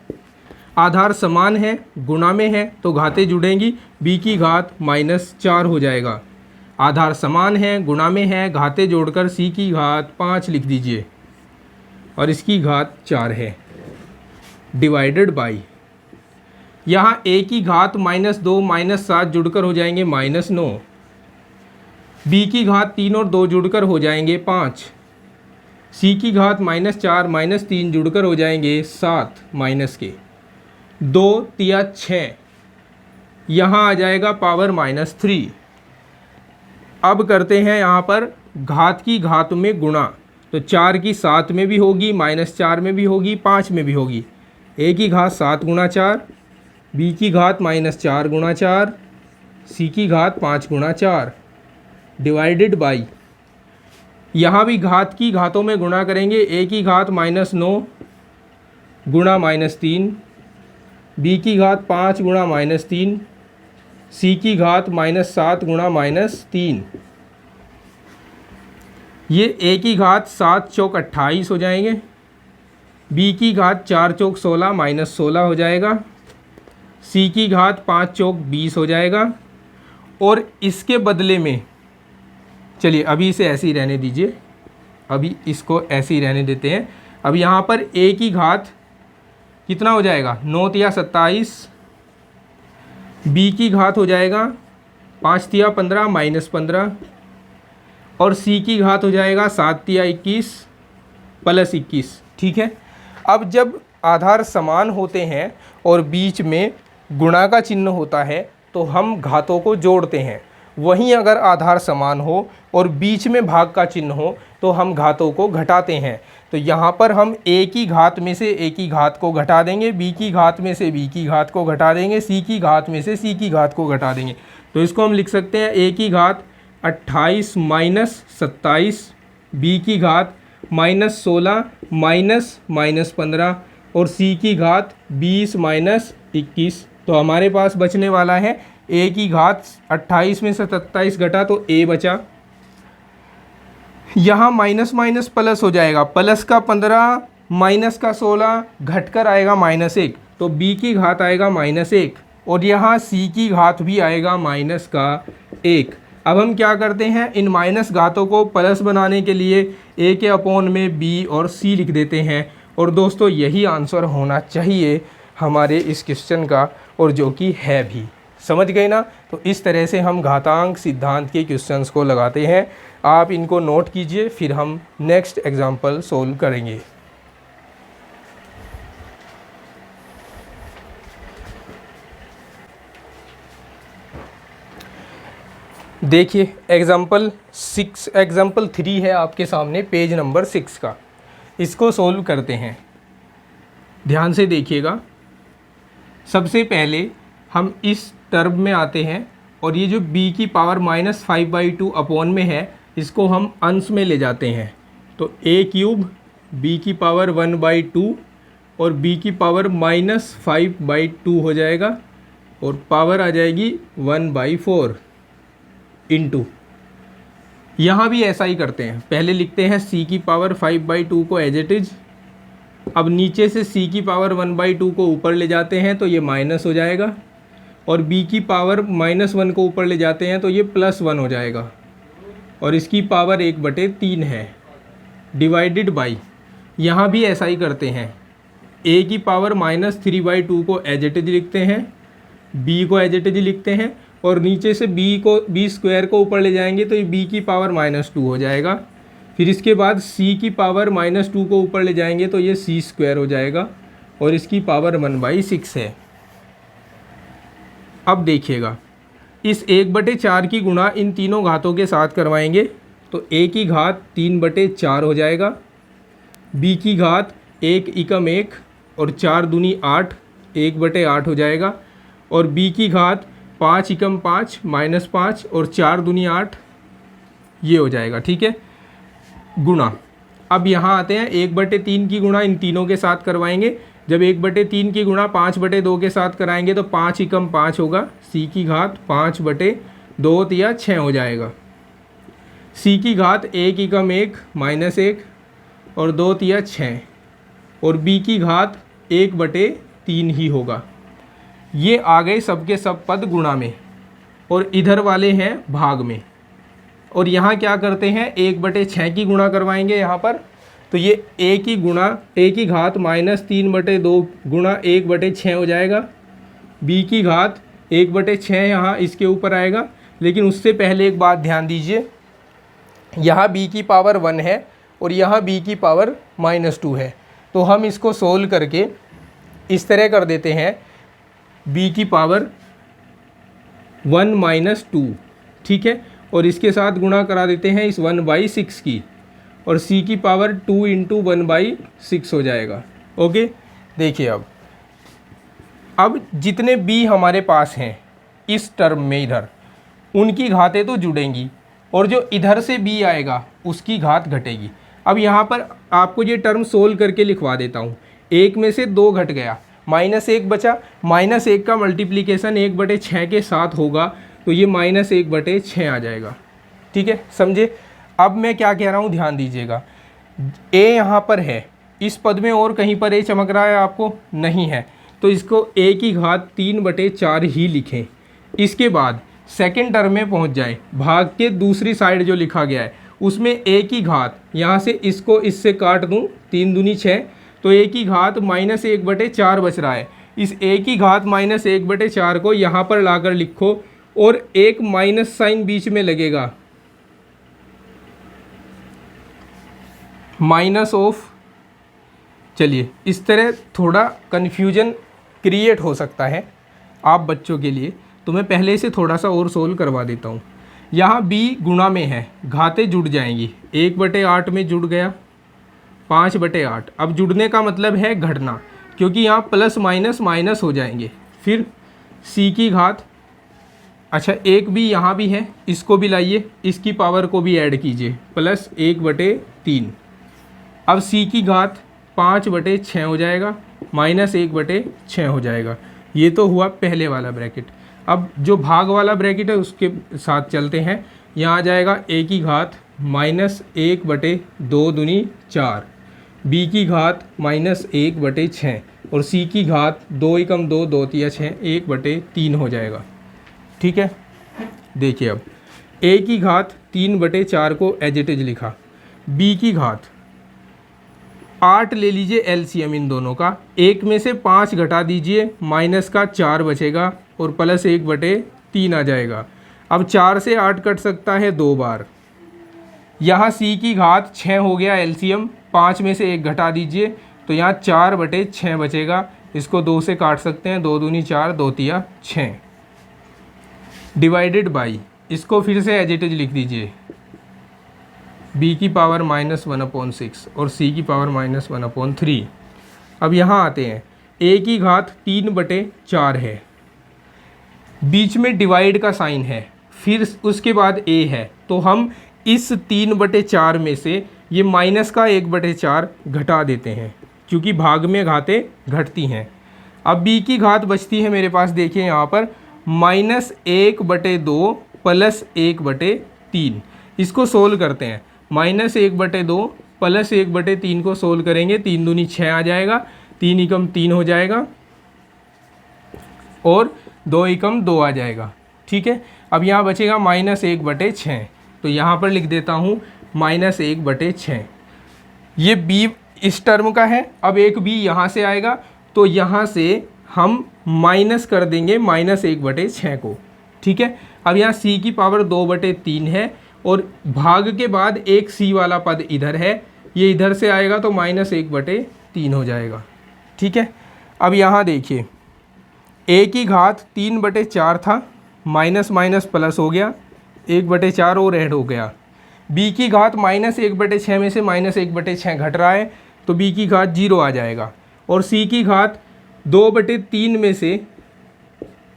आधार समान है, गुणा में है तो घातें जुड़ेंगी, b की घात -4 हो जाएगा। आधार समान है, गुणा में है, घातें जोड़कर c की घात 5 लिख दीजिए और इसकी घात 4 है, डिवाइडेड बाई, यहाँ a की घात -2 -7 जुड़कर हो जाएंगे -9, b की घात 3 और 2 जुड़कर हो जाएंगे 5, c की घात -4 -3 जुड़कर हो जाएंगे 7 माइनस के 2 तिया 6, यहाँ आ जाएगा पावर -3। अब करते हैं यहाँ पर घात की घात में गुणा, तो 4 की 7 में भी होगी, -4 में भी होगी, 5 में भी होगी। a की घात 7 गुणा 4, b की घात -4 गुणा 4, c की घात 5 गुणा 4, डिवाइडेड बाई, यहाँ भी घात की घातों में गुणा करेंगे। a की घात -9 गुणा -3, b की घात 5 गुणा -3, c की घात -7 गुणा -3। ये a की घात 7 चौक 28 हो जाएंगे, b की घात 4 चौक 16 -16 हो जाएगा, c की घात 5 चौक 20 हो जाएगा। और इसके बदले में चलिए अभी इसे ऐसे ही रहने दीजिए, अभी इसको ऐसे ही रहने देते हैं। अब यहाँ पर a की घात कितना हो जाएगा? 9 तिया 27, b की घात हो जाएगा 5 तिया 15 -15 और c की घात हो जाएगा 7 तिया 21 + 21। ठीक है। अब जब आधार समान होते हैं और बीच में गुणा का चिन्ह होता है तो हम घातों को जोड़ते हैं। वहीं अगर आधार समान हो और बीच में भाग का चिन्ह हो तो हम घातों को घटाते हैं। तो यहाँ पर हम a की घात में से a की घात को घटा देंगे, b की घात में से b की घात को घटा देंगे, c की घात में से c की घात को घटा देंगे। तो इसको हम लिख सकते हैं a की घात 28 -27, b की घात -16 -15 और c की घात 20 -21। तो हमारे पास बचने वाला है a की घात 28 में से 27 घटा तो a बचा। यहाँ माइनस माइनस प्लस हो जाएगा, प्लस का 15 माइनस का 16 घटकर आएगा -1, तो b की घात आएगा -1 और यहाँ c की घात भी आएगा -1। अब हम क्या करते हैं, इन माइनस घातों को प्लस बनाने के लिए a के अपॉन में b और c लिख देते हैं। और दोस्तों यही आंसर होना चाहिए हमारे इस क्वेश्चन का। और जो कि है भी। समझ गए ना। तो इस तरह से हम घातांक सिद्धांत के क्वेश्चंस को लगाते हैं। आप इनको नोट कीजिए, फिर हम नेक्स्ट एग्जाम्पल सोल्व करेंगे। देखिए एग्जाम्पल 3 है आपके सामने, पेज नंबर 6 का। इसको सोल्व करते हैं, ध्यान से देखिएगा। सबसे पहले हम इस टर्म में आते हैं और ये जो b की पावर -5/2 अपॉन में है, इसको हम अंश में ले जाते हैं। तो a³ b की पावर 1/2 और b की पावर -5/2 हो जाएगा और पावर आ जाएगी 1/4 इंटू। यहाँ भी ऐसा ही करते हैं, पहले लिखते हैं c की पावर 5/2 को एज इट इज। अब नीचे से c की पावर 1/2 को ऊपर ले जाते हैं तो ये माइनस हो जाएगा, और b की पावर -1 को ऊपर ले जाते हैं तो ये +1 हो जाएगा, और इसकी पावर 1/3 है, डिवाइडेड बाई। यहाँ भी ऐसा ही करते हैं, a की पावर -3/2 को एज इट इज लिखते हैं, b को एज इट इज लिखते हैं, और नीचे से b स्क्वायर को ऊपर ले जाएंगे तो ये b की पावर -2 हो जाएगा। फिर इसके बाद c की पावर -2 को ऊपर ले जाएंगे तो ये c स्क्वायर हो जाएगा, और इसकी पावर 1/6 है। अब देखिएगा, इस 1/4 की गुणा इन तीनों घातों के साथ करवाएंगे तो a की घात 3/4 हो जाएगा, b की घात 1 एकम 1 और 4 दूनी 8, 1/8 हो जाएगा, और b की घात 5 एकम 5 -5 और 4 दूनी 8, ये हो जाएगा। ठीक है, गुणा। अब यहाँ आते हैं, 1/3 की गुणा इन तीनों के साथ करवाएंगे। जब 1/3 की गुणा 5/2 के साथ कराएंगे तो 5 एकम 5 होगा, c की घात 5/2 या 6 हो जाएगा, c की घात 1 एकम 1 -1 और 2 या 6, और b की घात 1/3 ही होगा। ये आ गए सबके सब पद गुणा में, और इधर वाले हैं भाग में। और यहाँ क्या करते हैं, 1/6 की गुणा करवाएंगे यहाँ पर, तो ये a की घात -3/2 गुणा 1/6 हो जाएगा, b की घात 1/6 यहाँ इसके ऊपर आएगा। लेकिन उससे पहले एक बात ध्यान दीजिए, यहाँ b की पावर 1 है और यहाँ b की पावर -2 है, तो हम इसको सोल्व करके इस तरह कर देते हैं, b की पावर 1 - 2, ठीक है, और इसके साथ गुणा करा देते हैं इस 1/6 की, और c की पावर 2 × 1/6 हो जाएगा। ओके, देखिए अब जितने b हमारे पास हैं इस टर्म में इधर, उनकी घातें तो जुड़ेंगी, और जो इधर से b आएगा उसकी घात घटेगी। अब यहाँ पर आपको ये टर्म सोल्व करके लिखवा देता हूँ। 1 में से 2 घट गया, -1 बचा, -1 का मल्टीप्लिकेशन 1/6 के साथ होगा, तो ये -1/6 आ जाएगा। ठीक है, समझे। अब मैं क्या कह रहा हूँ, ध्यान दीजिएगा। a यहाँ पर है, इस पद में और कहीं पर a चमक रहा है आपको? नहीं है, तो इसको a की घात 3/4 ही लिखें। इसके बाद सेकेंड टर्म में पहुँच जाए, भाग के दूसरी साइड जो लिखा गया है उसमें a की घात, यहाँ से इसको इससे काट दूँ, 3 दूनी 6, तो a की घात -1/4 बच रहा है। इस a की घात -1/4 को यहाँ पर लाकर लिखो, और एक माइनस साइन बीच में लगेगा, माइनस ऑफ। चलिए, इस तरह थोड़ा कन्फ्यूजन क्रिएट हो सकता है आप बच्चों के लिए, तो मैं पहले से थोड़ा सा और सोल्व करवा देता हूँ। यहाँ b गुणा में है, घातें जुड़ जाएंगी, 1/8 में जुड़ गया, 5/8। अब जुड़ने का मतलब है घटना, क्योंकि यहाँ प्लस माइनस माइनस हो जाएंगे। फिर c की घात, अच्छा एक b यहाँ भी है, इसको भी लाइए, इसकी पावर को भी ऐड कीजिए, +1/3। अब c की घात 5/6 हो जाएगा, -1/6 हो जाएगा। ये तो हुआ पहले वाला ब्रैकेट। अब जो भाग वाला ब्रैकेट है उसके साथ चलते हैं। यहाँ आ जाएगा a की घात -1/2 दूनी 4, b की घात -1/6 और c की घात 2 एकम 2, 2 तिया 6, 1/3 हो जाएगा। ठीक है, देखिए अब a की घात 3/4 को एज इट इज लिखा, b की घात 8 ले लीजिए एलसीएम इन दोनों का, 1 में से 5 घटा दीजिए, माइनस का 4 बचेगा और प्लस 1/3 आ जाएगा। अब 4 से 8 कट सकता है 2 बार। यहाँ c की घात 6 हो गया एलसीएम, 5 में से 1 घटा दीजिए तो यहाँ 4/6 बचेगा। इसको 2 से काट सकते हैं, 2 दूनी 4, 2 तिया 6 डिवाइडेड बाई, इसको फिर से एज इट इज लिख दीजिए, b की पावर -1/6 और c की पावर -1/3। अब यहाँ आते हैं, a की घात 3/4 है, बीच में डिवाइड का साइन है, फिर उसके बाद a है, तो हम इस 3/4 में से ये माइनस का 1/4 घटा देते हैं, क्योंकि भाग में घातें घटती हैं। अब b की घात बचती है मेरे पास, देखिए यहाँ पर -1/2 प्लस 1/3। इसको सोल्व करते हैं, -1/2 प्लस 1/3 को सोल्व करेंगे, 3 दूनी 6 आ जाएगा, 3 एकम 3 हो जाएगा और 2 एकम 2 आ जाएगा। ठीक है, अब यहाँ बचेगा -1/6, तो यहाँ पर लिख देता हूँ -1/6। ये b इस टर्म का है, अब एक b यहाँ से आएगा, तो यहाँ से हम माइनस कर देंगे -1/6 को। ठीक है, अब यहाँ c की पावर 2/3 है और भाग के बाद एक c वाला पद इधर है, ये इधर से आएगा तो -1/3 हो जाएगा। ठीक है, अब यहाँ देखिए a की घात 3/4 था, माइनस माइनस प्लस हो गया, 1/4 और ऐड हो गया। b की घात -1/6 में से -1/6 घट रहा है, तो b की घात 0 आ जाएगा। और c की घात 2/3 में से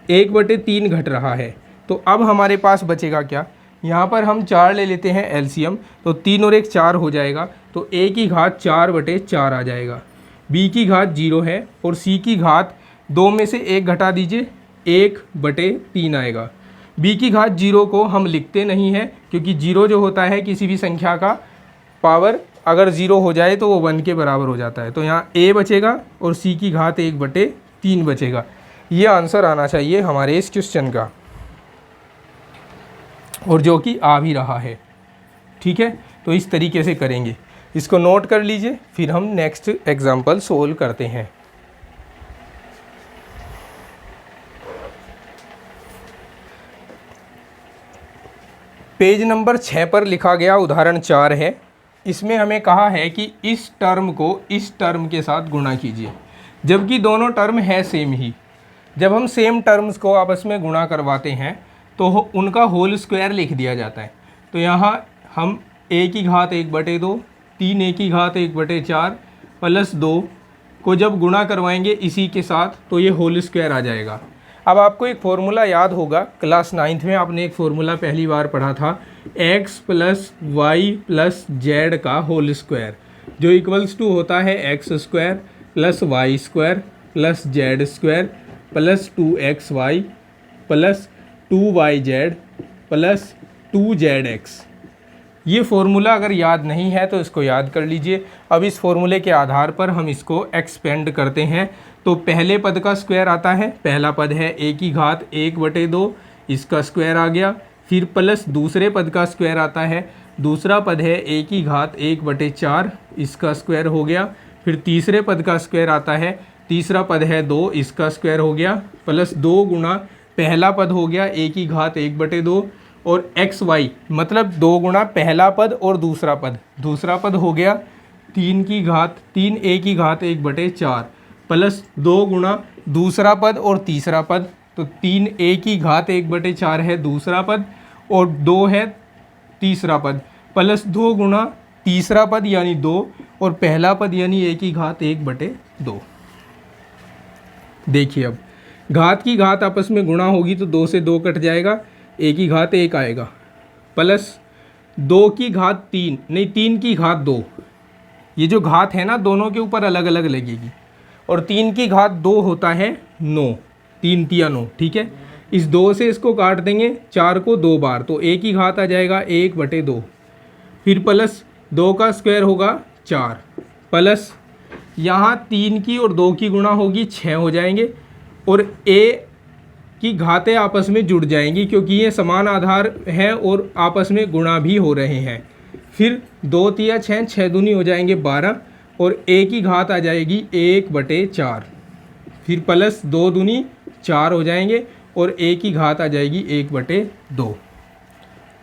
1/3 घट रहा है, तो अब हमारे पास बचेगा क्या, यहाँ पर हम 4 ले लेते हैं एलसीएम, तो 3 और 1 4 हो जाएगा, तो a की घात 4/4 आ जाएगा। b की घात 0 है और c की घात 2 में से 1 घटा दीजिए, 1/3 आएगा। b की घात 0 को हम लिखते नहीं हैं, क्योंकि 0 जो होता है किसी भी संख्या का पावर अगर 0 हो जाए तो वो 1 के बराबर हो जाता है, तो यहाँ a बचेगा और c की घात 1/3 बचेगा। ये आंसर आना चाहिए हमारे इस क्वेश्चन का, और जो कि आ भी रहा है। ठीक है, तो इस तरीके से करेंगे, इसको नोट कर लीजिए, फिर हम नेक्स्ट एग्जाम्पल सोल्व करते हैं। पेज नंबर 6 पर लिखा गया उदाहरण 4 है। इसमें हमें कहा है कि इस टर्म को इस टर्म के साथ गुणा कीजिए, जबकि दोनों टर्म है सेम ही। जब हम सेम टर्म्स को आपस में गुणा करवाते हैं तो उनका होल स्क्वायर लिख दिया जाता है। तो यहाँ हम a की घात 1/2, 3a की घात 1/4 प्लस 2 को जब गुणा करवाएंगे इसी के साथ, तो ये होल स्क्वायर आ जाएगा। अब आपको एक फार्मूला याद होगा, क्लास 9th में आपने एक फार्मूला पहली बार पढ़ा था, x + y + z का होल स्क्वायर, जो इक्वल्स टू होता है x² + y² + z² + 2xy + 2yz + 2zx। ये फार्मूला अगर याद नहीं है तो इसको याद कर लीजिए। अब इस फार्मूले के आधार पर हम इसको एक्सपेंड करते हैं, तो पहले पद का स्क्वायर आता है, पहला पद है a की घात 1/2, इसका स्क्वायर आ गया, फिर प्लस दूसरे पद का स्क्वायर आता है, दूसरा पद है a की घात 1/4, इसका स्क्वायर हो गया, फिर तीसरे पद का स्क्वायर आता है, तीसरा पद है 2, इसका स्क्वायर हो गया, प्लस 2 गुणा पहला पद हो गया a की घात 1/2 और xy मतलब 2 गुणा पहला पद और दूसरा पद हो गया 3a की घात 1/4 प्लस 2 गुणा दूसरा पद और तीसरा पद, तो 3a की घात 1/4 है दूसरा पद और 2 है तीसरा पद, प्लस 2 गुणा तीसरा पद यानी 2 और पहला पद यानी a की घात 1/2। देखिए अब घात की घात आपस में गुणा होगी तो 2 से 2 कट जाएगा, a की घात 1 आएगा, प्लस 2 की घात 3 नहीं 3 की घात 2, ये जो घात है ना दोनों के ऊपर अलग अलग लगेगी, और 3 की घात 2 होता है 9, 3 तिया 9। ठीक है, इस 2 से इसको काट देंगे 4 को 2 बार, तो a की घात आ जाएगा 1/2, फिर प्लस 2 का स्क्वायर होगा 4, प्लस यहाँ 3 की और 2 की गुणा होगी 6 हो जाएंगे, और a की घातें आपस में जुड़ जाएंगी क्योंकि ये समान आधार है और आपस में गुणा भी हो रहे हैं। फिर 2 तिया 6, 6 दूनी हो जाएंगे 12, और a की घात आ जाएगी 1/4, फिर प्लस 2 दूनी 4 हो जाएंगे और a की घात आ जाएगी 1/2।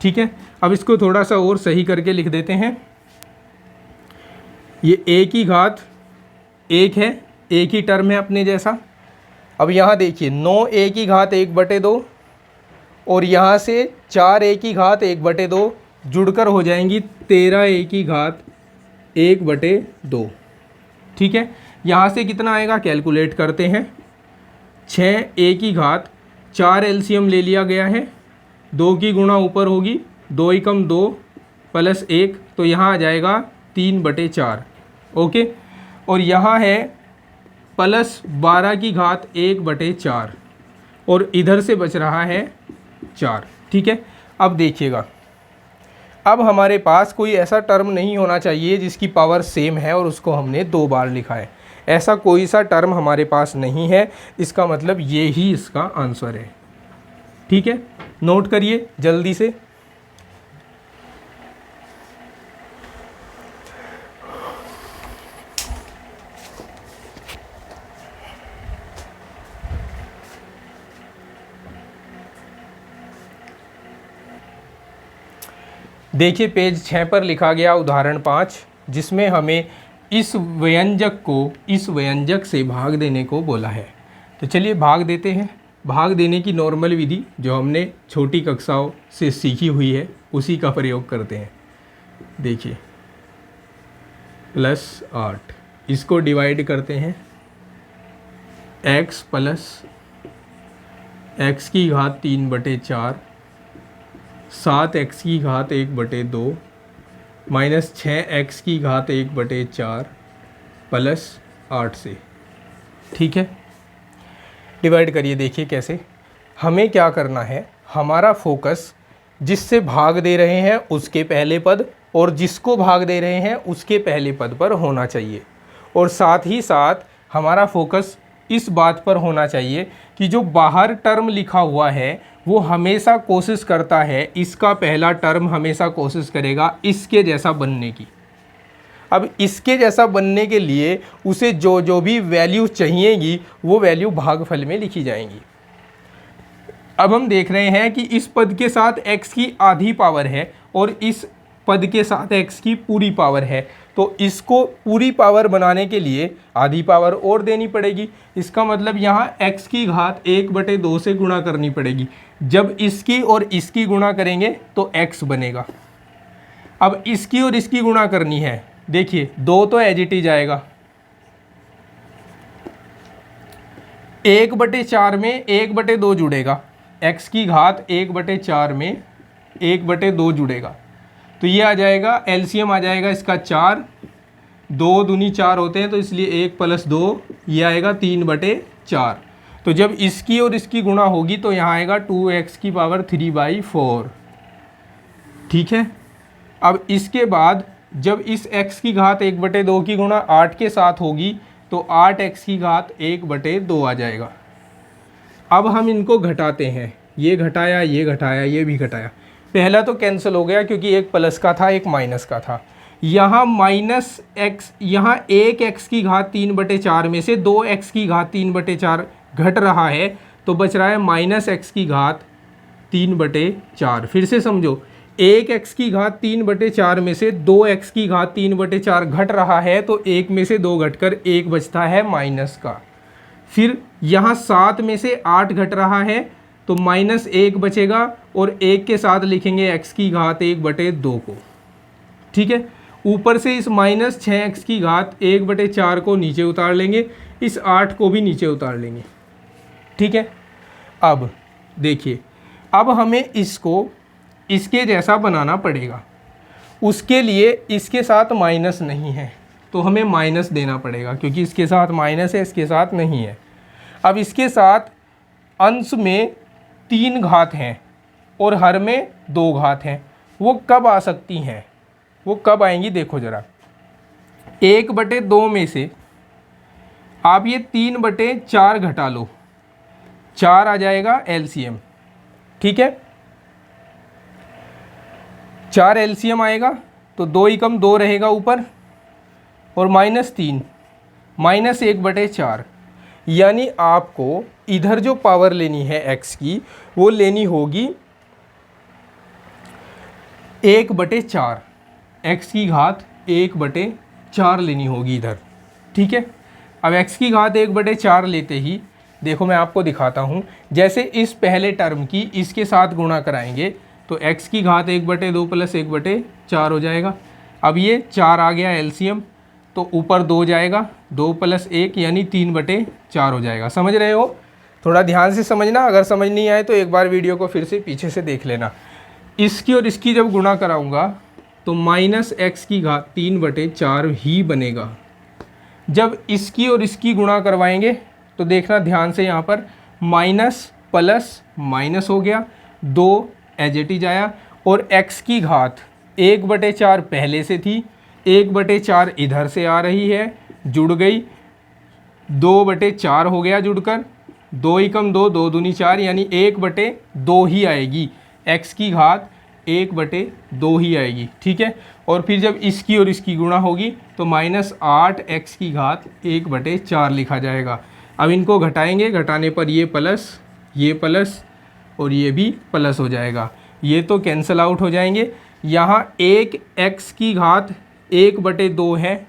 ठीक है, अब इसको थोड़ा सा और सही करके लिख देते हैं। ये a की घात 1 है, एक ही टर्म है अपने जैसा। अब यहाँ देखिए 9a की घात 1/2 और यहाँ से 4a की घात 1/2 जुड़कर हो जाएंगी 13a की घात 1/2। ठीक है, यहाँ से कितना आएगा कैलकुलेट करते हैं। 6a की घात 4 एलसीएम ले लिया गया है, 2 की गुणा ऊपर होगी, 2 एकम 2 प्लस 1, तो यहाँ आ जाएगा 3/4। ओके, और यहाँ है प्लस 12 की घात 1/4 और इधर से बच रहा है 4। ठीक है, अब देखिएगा, अब हमारे पास कोई ऐसा टर्म नहीं होना चाहिए जिसकी पावर सेम है और उसको हमने 2 बार लिखा है। ऐसा कोई सा टर्म हमारे पास नहीं है, इसका मतलब ये ही इसका आंसर है। ठीक है, नोट करिए जल्दी से। देखिए पेज 6 पर लिखा गया उदाहरण 5, जिसमें हमें इस व्यंजक को इस व्यंजक से भाग देने को बोला है। तो चलिए भाग देते हैं। भाग देने की नॉर्मल विधि जो हमने छोटी कक्षाओं से सीखी हुई है उसी का प्रयोग करते हैं। देखिए +8, इसको डिवाइड करते हैं x प्लस x की घात 3/4 7x की घात 1/2 माइनस 6x की घात 1/4 प्लस 8 से। ठीक है, डिवाइड करिए। देखिए कैसे, हमें क्या करना है, हमारा फोकस जिससे भाग दे रहे हैं उसके पहले पद और जिसको भाग दे रहे हैं उसके पहले पद पर होना चाहिए, और साथ ही साथ हमारा फोकस इस बात पर होना चाहिए कि जो बाहर टर्म लिखा हुआ है वो हमेशा कोशिश करता है, इसका पहला टर्म हमेशा कोशिश करेगा इसके जैसा बनने की। अब इसके जैसा बनने के लिए उसे जो जो भी वैल्यू चाहिएगी वो वैल्यू भागफल में लिखी जाएंगी। अब हम देख रहे हैं कि इस पद के साथ x की आधी पावर है और इस पद के साथ x की पूरी पावर है, तो इसको पूरी पावर बनाने के लिए आधी पावर और देनी पड़ेगी। इसका मतलब यहाँ x की घात 1/2 से गुणा करनी पड़ेगी। जब इसकी और इसकी गुणा करेंगे तो x बनेगा। अब इसकी और इसकी गुणा करनी है, देखिए 2 तो एज इट इज आएगा, 1/4 में 1/2 जुड़ेगा, x की घात 1/4 में 1/2 जुड़ेगा, तो ये आ जाएगा एलसीएम आ जाएगा इसका 4, 2 दूनी 4 होते हैं तो इसलिए 1 + 2 ये आएगा 3/4। तो जब इसकी और इसकी गुणा होगी तो यहाँ आएगा 2x की पावर 3/4। ठीक है, अब इसके बाद जब इस x की घात 1/2 की गुणा 8 के साथ होगी तो 8x की घात 1/2 आ जाएगा। अब हम इनको घटाते हैं, ये घटाया, ये घटाया, ये भी घटाया। पहला तो कैंसिल हो गया क्योंकि एक प्लस का था एक माइनस का था। यहाँ -x, यहाँ 1x की घात 3/4 में से 2x की घात 3/4 घट रहा है तो बच रहा है -x की घात 3/4। फिर से समझो, 1x की घात 3/4 में से 2x की घात 3/4 घट रहा है तो 1 में से 2 घटकर 1 बचता है माइनस का। फिर यहाँ 7 में से 8 घट रहा है तो -1 बचेगा और 1 के साथ लिखेंगे x की घात 1/2 को। ठीक है, ऊपर से इस -6x की घात 1/4 को नीचे उतार लेंगे, इस 8 को भी नीचे उतार लेंगे। ठीक है, अब देखिए, अब हमें इसको इसके जैसा बनाना पड़ेगा। उसके लिए इसके साथ माइनस नहीं है तो हमें माइनस देना पड़ेगा, क्योंकि इसके साथ माइनस है, इसके साथ नहीं है। अब इसके साथ अंश में 3 घात हैं और हर में 2 घात हैं, वो कब आ सकती हैं, वो कब आएंगी देखो ज़रा। 1/2 में से आप ये 3/4 घटा लो, 4 आ जाएगा एलसीएम। ठीक है, 4 एलसीएम आएगा तो 2 एकम 2 रहेगा ऊपर, और -3 -1/4, यानी आपको इधर जो पावर लेनी है x की वो लेनी होगी 1/4, x की घात 1/4 लेनी होगी इधर। ठीक है, अब x की घात 1/4 लेते ही देखो मैं आपको दिखाता हूँ, जैसे इस पहले टर्म की इसके साथ गुणा कराएंगे तो x की घात 1/2 प्लस 1/4 हो जाएगा। अब ये 4 आ गया एलसीएम, तो ऊपर 2 जाएगा, 2 + 1 यानी 3/4 हो जाएगा। समझ रहे हो? थोड़ा ध्यान से समझना, अगर समझ नहीं आए तो एक बार वीडियो को फिर से पीछे से देख लेना। इसकी और इसकी जब गुणा कराऊंगा तो -x की घात 3/4 ही बनेगा। जब इसकी और इसकी गुणा करवाएंगे तो देखना ध्यान से, यहाँ पर माइनस प्लस माइनस हो गया, 2 एज इट इज आया, और x की घात 1/4 पहले से थी, 1/4 इधर से आ रही है, जुड़ गई, 2/4 हो गया जुड़कर, 2 × 2 2 दूनी 4 यानी 1/2 ही आएगी, x की घात 1/2 ही आएगी। ठीक है, और फिर जब इसकी और इसकी गुणा होगी तो -8x की घात 1/4 लिखा जाएगा। अब इनको घटाएंगे, घटाने पर ये प्लस और ये भी प्लस हो जाएगा, ये तो कैंसिल आउट हो जाएंगे। यहाँ 1x की घात 1/2 है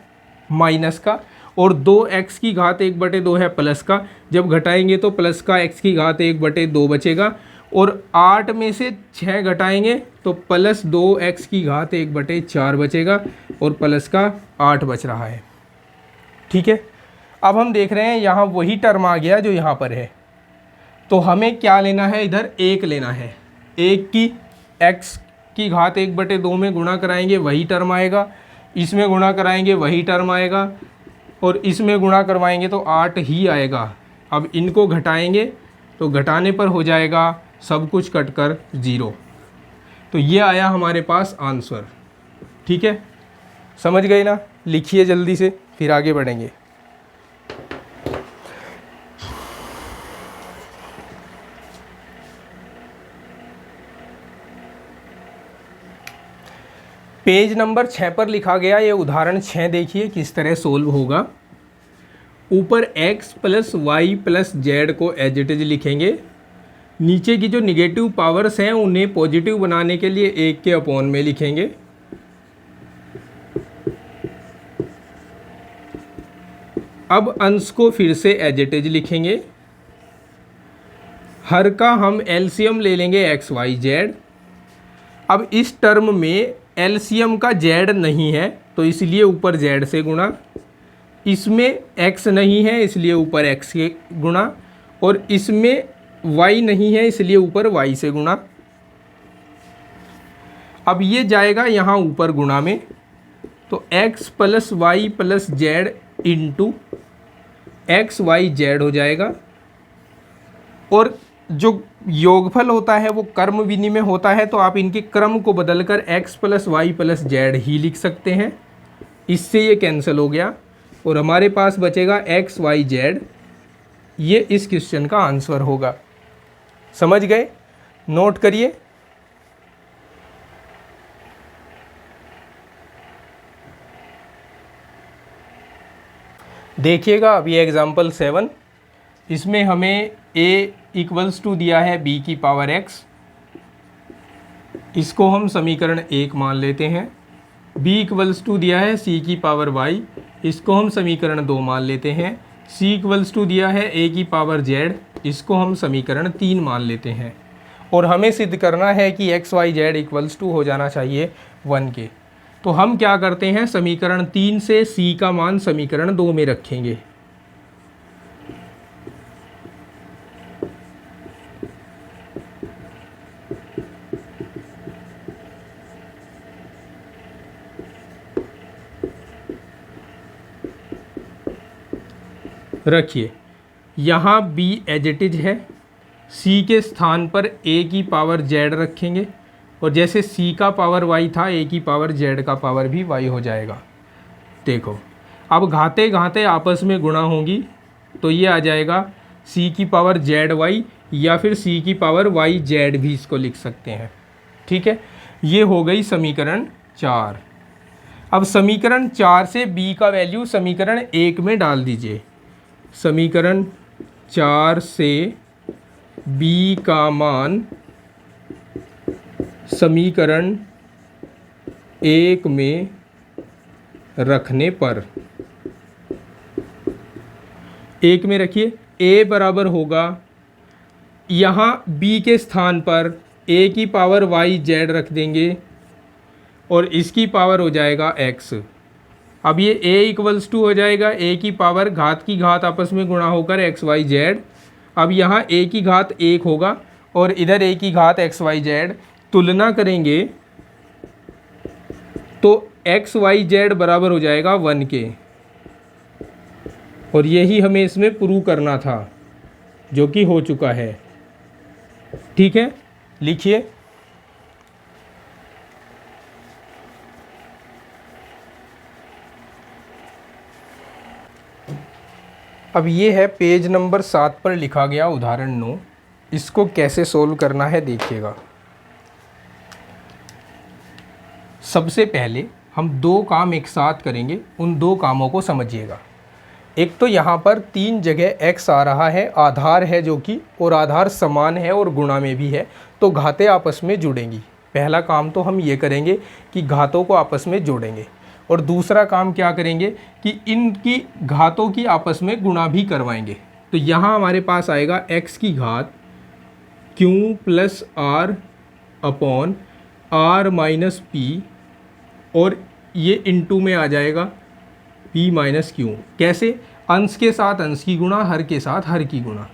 माइनस का, और 2x की घात 1/2 है प्लस का। जब घटाएंगे तो प्लस का x की घात 1/2 बचेगा, और 8 में से 6 घटाएंगे तो +2x की घात 1/4 बचेगा, और प्लस का 8 बच रहा है। ठीक है, अब हम देख रहे हैं यहाँ वही टर्म आ गया जो यहाँ पर है, तो हमें क्या लेना है, इधर 1 लेना है। 1 की x की घात 1/2 में गुणा कराएंगे वही टर्म आएगा, इसमें गुणा कराएंगे वही टर्म आएगा, और इसमें गुणा करवाएंगे तो 8 ही आएगा। अब इनको घटाएंगे तो घटाने पर हो जाएगा सब कुछ कटकर 0। तो ये आया हमारे पास आंसर। ठीक है, समझ गए ना? लिखिए जल्दी से, फिर आगे बढ़ेंगे। पेज नंबर 6 पर लिखा गया ये उदाहरण 6 देखिए किस तरह सोल्व होगा। ऊपर x + y + z को एज इट इज लिखेंगे, नीचे की जो निगेटिव पावर्स हैं उन्हें पॉजिटिव बनाने के लिए 1 के अपॉन में लिखेंगे। अब अंश को फिर से एज इट इज लिखेंगे, हर का हम एलसीएम ले लेंगे x y z। अब इस टर्म में एलसीएम का z नहीं है तो इसलिए ऊपर z से गुणा, इसमें x नहीं है इसलिए ऊपर x से गुणा, और इसमें y नहीं है इसलिए ऊपर y से गुणा। अब ये जाएगा यहाँ ऊपर गुणा में, तो x + y + z into x y z हो जाएगा, और जो योगफल होता है वो कर्म विनिमय होता है, तो आप इनके क्रम को बदलकर x + y + z ही लिख सकते हैं। इससे ये कैंसिल हो गया और हमारे पास बचेगा x y z। ये इस क्वेश्चन का आंसर होगा। समझ गए? नोट करिए। देखिएगा अभी एग्जाम्पल 7, इसमें हमें a = दिया है b की पावर x, इसको हम समीकरण 1 मान लेते हैं। b = दिया है c की पावर y, इसको हम समीकरण 2 मान लेते हैं। c = दिया है a की पावर z, इसको हम समीकरण 3 मान लेते हैं। और हमें सिद्ध करना है कि x y z = हो जाना चाहिए 1 के। तो हम क्या करते हैं, समीकरण 3 से c का मान समीकरण 2 में रखेंगे। रखिए, यहाँ b एज इट इज है, c के स्थान पर a की पावर z रखेंगे, और जैसे c का पावर y था a की पावर z का पावर भी y हो जाएगा। देखो अब घाते घाते आपस में गुणा होंगी तो ये आ जाएगा c की पावर z y, या फिर c की पावर y z भी इसको लिख सकते हैं। ठीक है, ये हो गई समीकरण 4। अब समीकरण 4 से b का वैल्यू समीकरण 1 में डाल दीजिए। समीकरण 4 से b का मान समीकरण 1 में रखने पर, 1 में रखिए, a बराबर होगा, यहाँ b के स्थान पर a की पावर y z रख देंगे और इसकी पावर हो जाएगा x। अब ये a इक्वल्स टू हो जाएगा a की पावर घात की घात आपस में गुणा होकर x y z। अब यहाँ a की घात 1 होगा और इधर a की घात x y z, तुलना करेंगे तो x y z बराबर हो जाएगा 1 के। और यही हमें इसमें प्रूव करना था, जो कि हो चुका है। ठीक है, लिखिए। अब ये है पेज नंबर 7 पर लिखा गया उदाहरण 9। इसको कैसे सोल्व करना है देखिएगा। सबसे पहले हम 2 काम एक साथ करेंगे, उन 2 कामों को समझिएगा। एक तो यहाँ पर 3 जगह x आ रहा है, आधार है जो कि, और आधार समान है और गुणा में भी है, तो घातें आपस में जुड़ेंगी। पहला काम तो हम ये करेंगे कि घातों को आपस में जोड़ेंगे, और दूसरा काम क्या करेंगे कि इनकी घातों की आपस में गुणा भी करवाएंगे। तो यहाँ हमारे पास आएगा x की घात q plus r upon r minus p, और ये इनटू में आ जाएगा p माइनस क्यू। कैसे? अंश के साथ अंश की गुणा, हर के साथ हर की गुणा,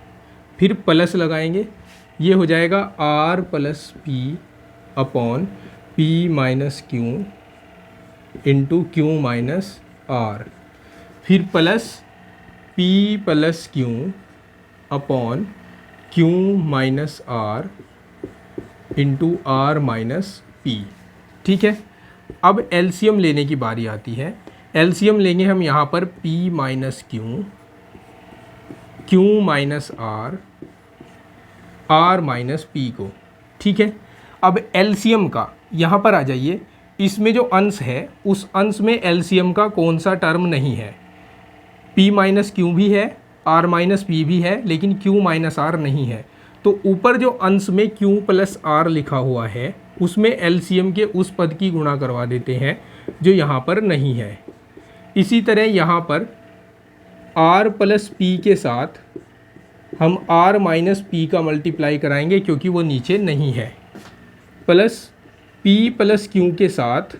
फिर प्लस लगाएंगे, ये हो जाएगा r plus p upon p minus q into q minus r, फिर plus p plus q upon q minus r into r minus p. ठीक है, अब एलसीएम लेने की बारी आती है। एलसीएम लेंगे हम यहाँ पर p minus q, q minus r, r minus p को। ठीक है, अब एलसीएम का यहाँ पर आ जाइए। इसमें जो अंश है उस अंश में एलसीएम का कौन सा टर्म नहीं है? p माइनस क्यू भी है, r माइनस पी भी है, लेकिन q माइनस आर नहीं है। तो ऊपर जो अंश में q प्लस आर लिखा हुआ है उसमें एलसीएम के उस पद की गुणा करवा देते हैं जो यहाँ पर नहीं है। इसी तरह यहाँ पर r प्लस पी के साथ हम r माइनस पी का मल्टीप्लाई कराएंगे क्योंकि वो नीचे नहीं है, प्लस p प्लस क्यू के साथ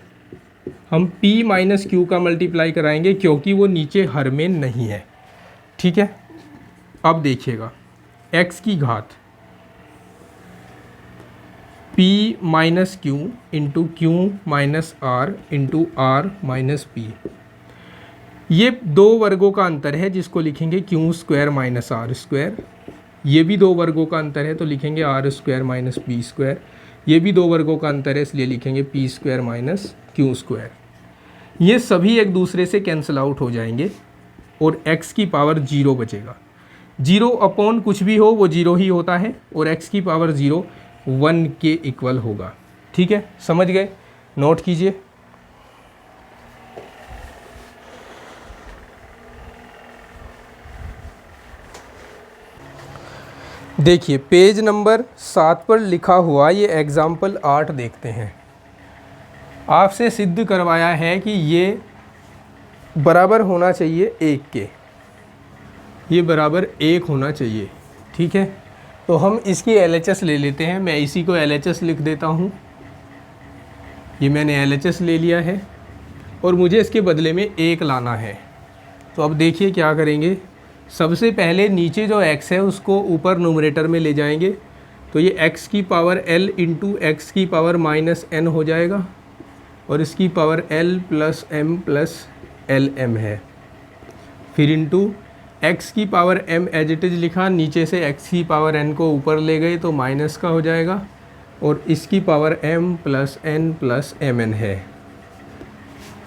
हम p माइनस क्यू का मल्टीप्लाई कराएंगे क्योंकि वो नीचे हर में नहीं है। ठीक है, अब देखिएगा x की घात p minus q into q minus r into r minus p, ये 2 वर्गों का अंतर है जिसको लिखेंगे q square minus r square. ये भी 2 वर्गों का अंतर है तो लिखेंगे r square minus p square. ये भी 2 वर्गों का अंतर है इसलिए लिखेंगे p square minus q square. ये सभी एक दूसरे से कैंसिल आउट हो जाएंगे और x की पावर 0 बचेगा। 0 अपॉन कुछ भी हो वो 0 ही होता है, और x की पावर 0 1 के इक्वल होगा। ठीक है, समझ गए? नोट कीजिए। देखिए पेज नंबर 7 पर लिखा हुआ ये एग्जाम्पल 8 देखते हैं। आपसे सिद्ध करवाया है कि ये बराबर होना चाहिए 1 के, ये बराबर 1 होना चाहिए। ठीक है, तो हम इसकी LHS ले लेते हैं। मैं इसी को LHS लिख देता हूँ। ये मैंने LHS ले लिया है और मुझे इसके बदले में 1 लाना है। तो अब देखिए क्या करेंगे। सबसे पहले नीचे जो x है उसको ऊपर न्यूमरेटर में ले जाएंगे, तो ये x की पावर l इंटू एक्स की पावर माइनस n हो जाएगा, और इसकी power l plus m plus l m है। फिर इंटू x की power m as it is लिखा, नीचे से x की पावर n को ऊपर ले गए तो माइनस का हो जाएगा, और इसकी power m plus n plus mn है।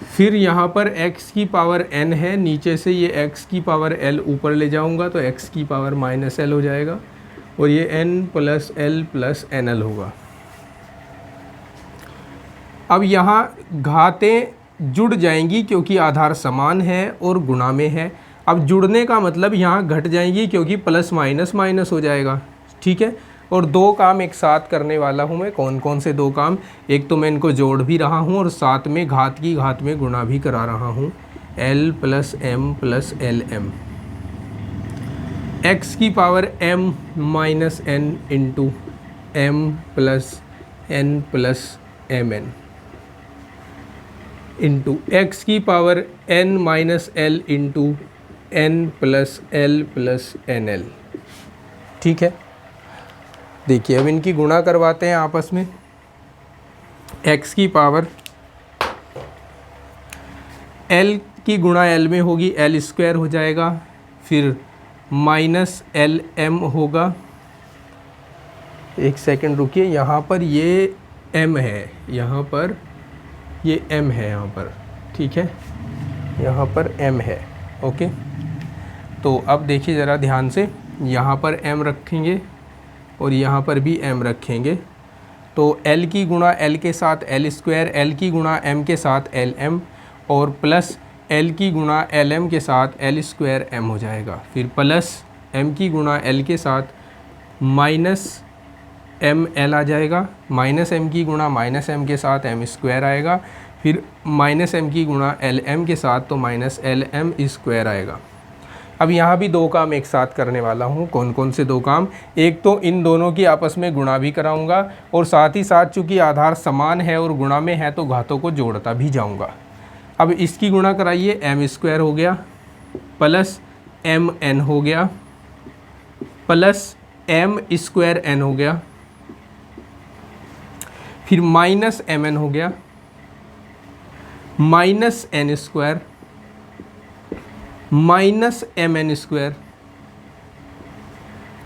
फिर यहाँ पर x की पावर n है, नीचे से ये x की पावर l ऊपर ले जाऊँगा तो x की पावर माइनस l हो जाएगा, और ये n plus l plus nl होगा। अब यहाँ घातें जुड़ जाएंगी क्योंकि आधार समान है और गुणा में है। अब जुड़ने का मतलब यहाँ घट जाएंगी क्योंकि प्लस माइनस माइनस हो जाएगा, ठीक है। और दो काम एक साथ करने वाला हूँ मैं। कौन कौन से दो काम? एक तो मैं इनको जोड़ भी रहा हूँ और साथ में घात की घात में गुणा भी करा रहा हूँ। l plus m plus l m, x की power m minus n into m plus n plus m n into x की power n minus l into n plus l plus n l, ठीक है। देखिए अब इनकी गुणा करवाते हैं आपस में। x की पावर l की गुणा l में होगी, l स्क्वायर हो जाएगा, फिर माइनस एल एम होगा। एक सेकंड रुकिए, यहाँ पर ये m है, यहाँ पर ये m है, यहाँ पर, ठीक है, यहाँ पर m है, ओके। तो अब देखिए ज़रा ध्यान से, यहाँ पर m रखेंगे और यहाँ पर भी m रखेंगे। तो l की गुणा l के साथ l स्क्वायर, l की गुणा m के साथ एल एम और प्लस l की गुणा एल एम के साथ एल स्क्वायर m हो जाएगा। फिर प्लस m की गुणा l के साथ माइनस एम एल आ जाएगा, माइनस m की गुणा माइनस m के साथ m स्क्वायर आएगा, फिर माइनस m की गुणा एल एम के साथ तो माइनस एल एम स्क्वायर आएगा। अब यहाँ भी दो काम एक साथ करने वाला हूँ। कौन कौन से दो काम? एक तो इन दोनों की आपस में गुणा भी कराऊंगा और साथ ही साथ चूँकि आधार समान है और गुणा में है तो घातों को जोड़ता भी जाऊंगा। अब इसकी गुणा कराइए, एम स्क्वायर हो गया प्लस एम एन हो गया प्लस एम स्क्वायर एन हो गया, फिर माइनस एम एन हो गया minus n square minus m n square.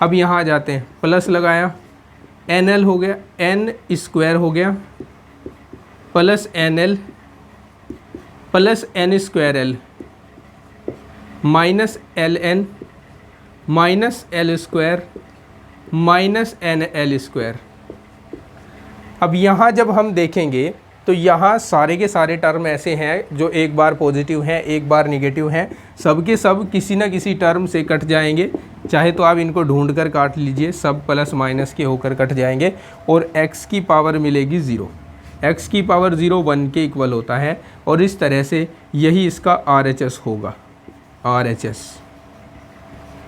अब यहाँ आ जाते हैं, प्लस लगाया, एन एल हो गया, एन स्क्वायर हो गया plus n l plus n square l minus l n minus l square minus n l square. अब यहाँ जब हम देखेंगे तो यहाँ सारे के सारे टर्म ऐसे हैं जो एक बार पॉजिटिव हैं एक बार निगेटिव हैं, सब के सब किसी ना किसी टर्म से कट जाएंगे। चाहे तो आप इनको ढूंढ कर काट लीजिए, सब प्लस माइनस के होकर कट जाएंगे और x की पावर मिलेगी 0। x की पावर 0 1 के इक्वल होता है और इस तरह से यही इसका RHS होगा, RHS,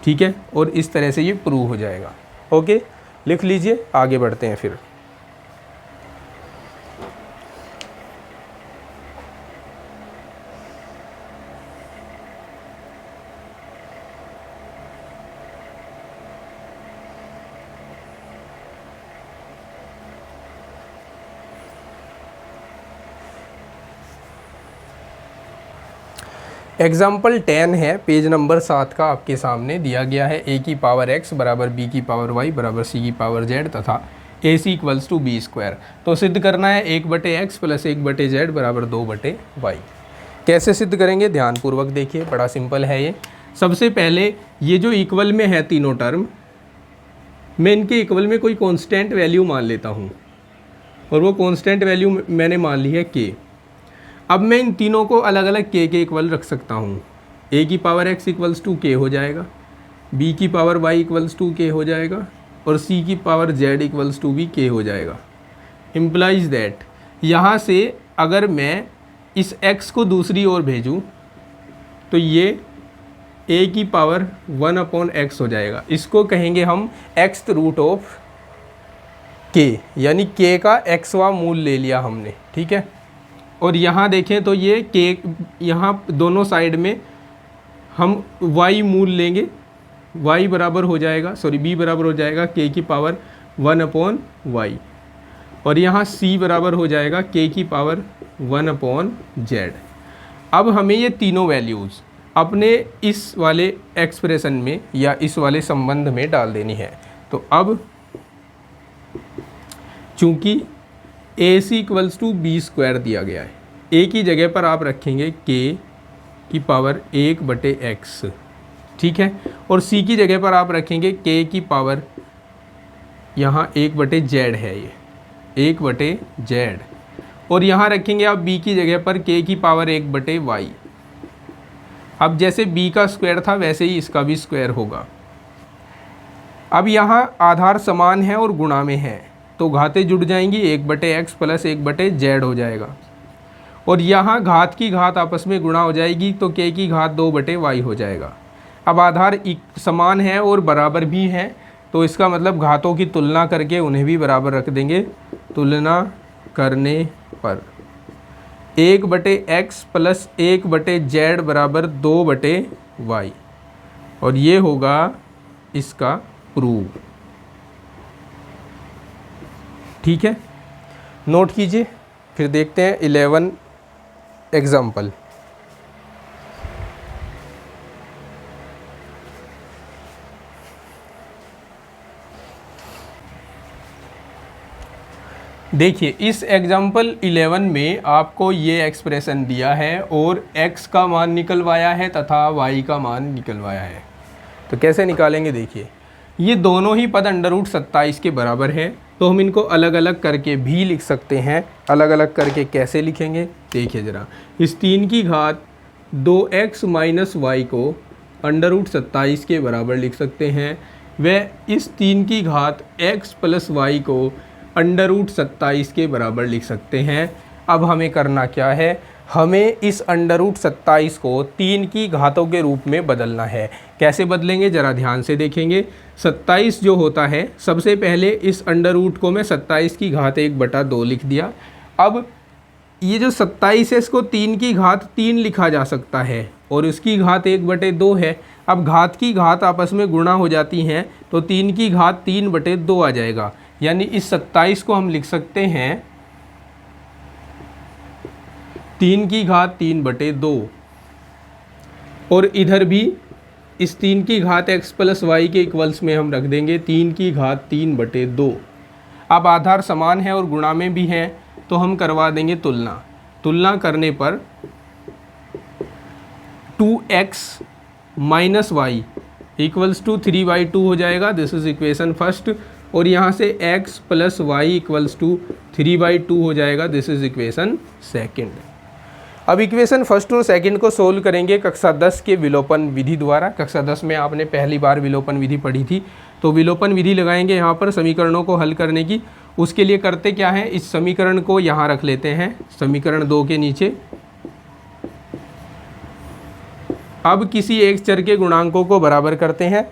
ठीक है। और इस तरह से ये प्रूव हो जाएगा, ओके। लिख लीजिए, आगे बढ़ते हैं फिर। एग्जाम्पल 10 है, पेज नंबर 7 का आपके सामने दिया गया है। a की पावर x बराबर b की पावर y बराबर c की पावर z तथा ac equals to b square. तो सिद्ध करना है 1/x प्लस 1/z बराबर 2/y। कैसे सिद्ध करेंगे? ध्यानपूर्वक देखिए, बड़ा सिंपल है ये। सबसे पहले ये जो इक्वल में है तीनों टर्म, मैं इनके इक्वल में कोई कॉन्स्टेंट वैल्यू मान लेता हूँ और वो कॉन्स्टेंट वैल्यू मैंने मान ली है k। अब मैं इन तीनों को अलग अलग k के इक्वल रख सकता हूँ। a की power x equals to k हो जाएगा, b की power y equals to k हो जाएगा और c की पावर z इक्वल्स टू भी k हो जाएगा। इम्प्लाइज दैट यहाँ से अगर मैं इस x को दूसरी ओर भेजूँ तो ये a की पावर 1/x हो जाएगा। इसको कहेंगे हम x रूट ऑफ k, यानी k का xवां मूल ले लिया हमने, ठीक है। और यहाँ देखें तो ये k, यहाँ दोनों साइड में हम y मूल लेंगे, y बराबर हो जाएगा, b बराबर हो जाएगा k की पावर 1/y और यहाँ c बराबर हो जाएगा k की पावर 1/z। अब हमें ये तीनों वैल्यूज़ अपने इस वाले एक्सप्रेशन में या इस वाले संबंध में डाल देनी है। तो अब चूँकि AC equals to b square दिया गया है, a की जगह पर आप रखेंगे k की पावर 1/x, ठीक है, और c की जगह पर आप रखेंगे k की पावर यहाँ 1/z है, ये 1/z और यहाँ रखेंगे आप b की जगह पर k की पावर 1/y। अब जैसे b का स्क्वायर था वैसे ही इसका भी स्क्वायर होगा। अब यहाँ आधार समान है और गुणा में है तो घातें जुड़ जाएंगी, 1/x प्लस 1/z हो जाएगा। और यहाँ घात की घात आपस में गुणा हो जाएगी तो k की घात 2/y हो जाएगा। अब आधार समान है और बराबर भी हैं तो इसका मतलब घातों की तुलना करके उन्हें भी बराबर रख देंगे। तुलना करने पर 1/x प्लस 1/z बराबर 2/y, और ये होगा इसका प्रूफ। ठीक है, नोट कीजिए। फिर देखते हैं 11 एग्जाम्पल। देखिए इस एग्जाम्पल 11 में आपको ये एक्सप्रेशन दिया है और x का मान निकलवाया है तथा y का मान निकलवाया है। तो कैसे निकालेंगे, देखिए ये दोनों ही पद √27 के बराबर है तो हम इनको अलग अलग करके भी लिख सकते हैं। अलग अलग करके कैसे लिखेंगे, देखिए ज़रा। इस 3 की घात 2x माइनस वाई को √27 के बराबर लिख सकते हैं। व इस 3 की घात x प्लस वाई को √27 के बराबर लिख सकते हैं। अब हमें करना क्या है, हमें इस √27 को 3 की घातों के रूप में बदलना है। कैसे बदलेंगे ज़रा ध्यान से देखेंगे। 27 जो होता है, सबसे पहले इस अंडर को मैं 27 की घात 1/2 लिख दिया। अब ये जो 27 है इसको 3 की घात 3 लिखा जा सकता है और इसकी घात 1/2 है। अब घात की घात आपस में गुणा हो जाती हैं तो 3 की घात 3/2 आ जाएगा। यानी इस 27 को हम लिख सकते हैं 3 की घात 3/2, और इधर भी इस 3 की घात x प्लस वाई के इक्वल्स में हम रख देंगे 3 की घात 3/2। अब आधार समान है और गुणा में भी है तो हम करवा देंगे तुलना। तुलना करने पर 2x minus Y equals to 3/2 हो जाएगा। This is equation first. और यहाँ से x प्लस वाई इक्वल्स टू 3/2 हो जाएगा। This is equation second. अब इक्वेशन फर्स्ट और सेकंड को सोल्व करेंगे कक्षा 10 के विलोपन विधि द्वारा। कक्षा 10 में आपने पहली बार विलोपन विधि पढ़ी थी, तो विलोपन विधि लगाएंगे यहाँ पर समीकरणों को हल करने की। उसके लिए करते क्या है, इस समीकरण को यहाँ रख लेते हैं समीकरण 2 के नीचे। अब किसी एक चर के गुणांकों को बराबर करते हैं।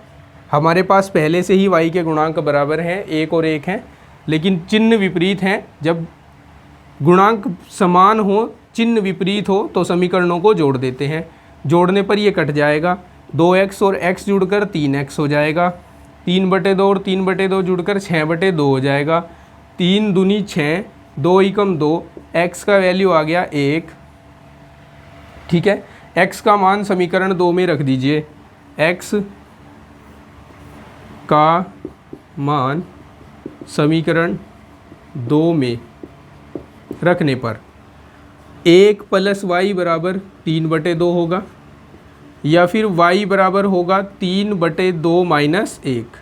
हमारे पास पहले से ही y के गुणांक बराबर हैं, 1 और 1 हैं, लेकिन चिन्ह विपरीत हैं। जब गुणांक समान हो, चिन्ह विपरीत हो तो समीकरणों को जोड़ देते हैं। जोड़ने पर ये कट जाएगा, 2x और x जुड़कर 3x हो जाएगा। 3/2 और 3/2 जुड़कर 6/2 हो जाएगा। 3 दूनी 6, 2 एकम 2, x का वैल्यू आ गया 1। ठीक है, x का मान समीकरण 2 में रख दीजिए। x का मान समीकरण 2 में रखने पर 1 प्लस वाई बराबर 3/2 होगा, या फिर y बराबर होगा 3/2 माइनस 1।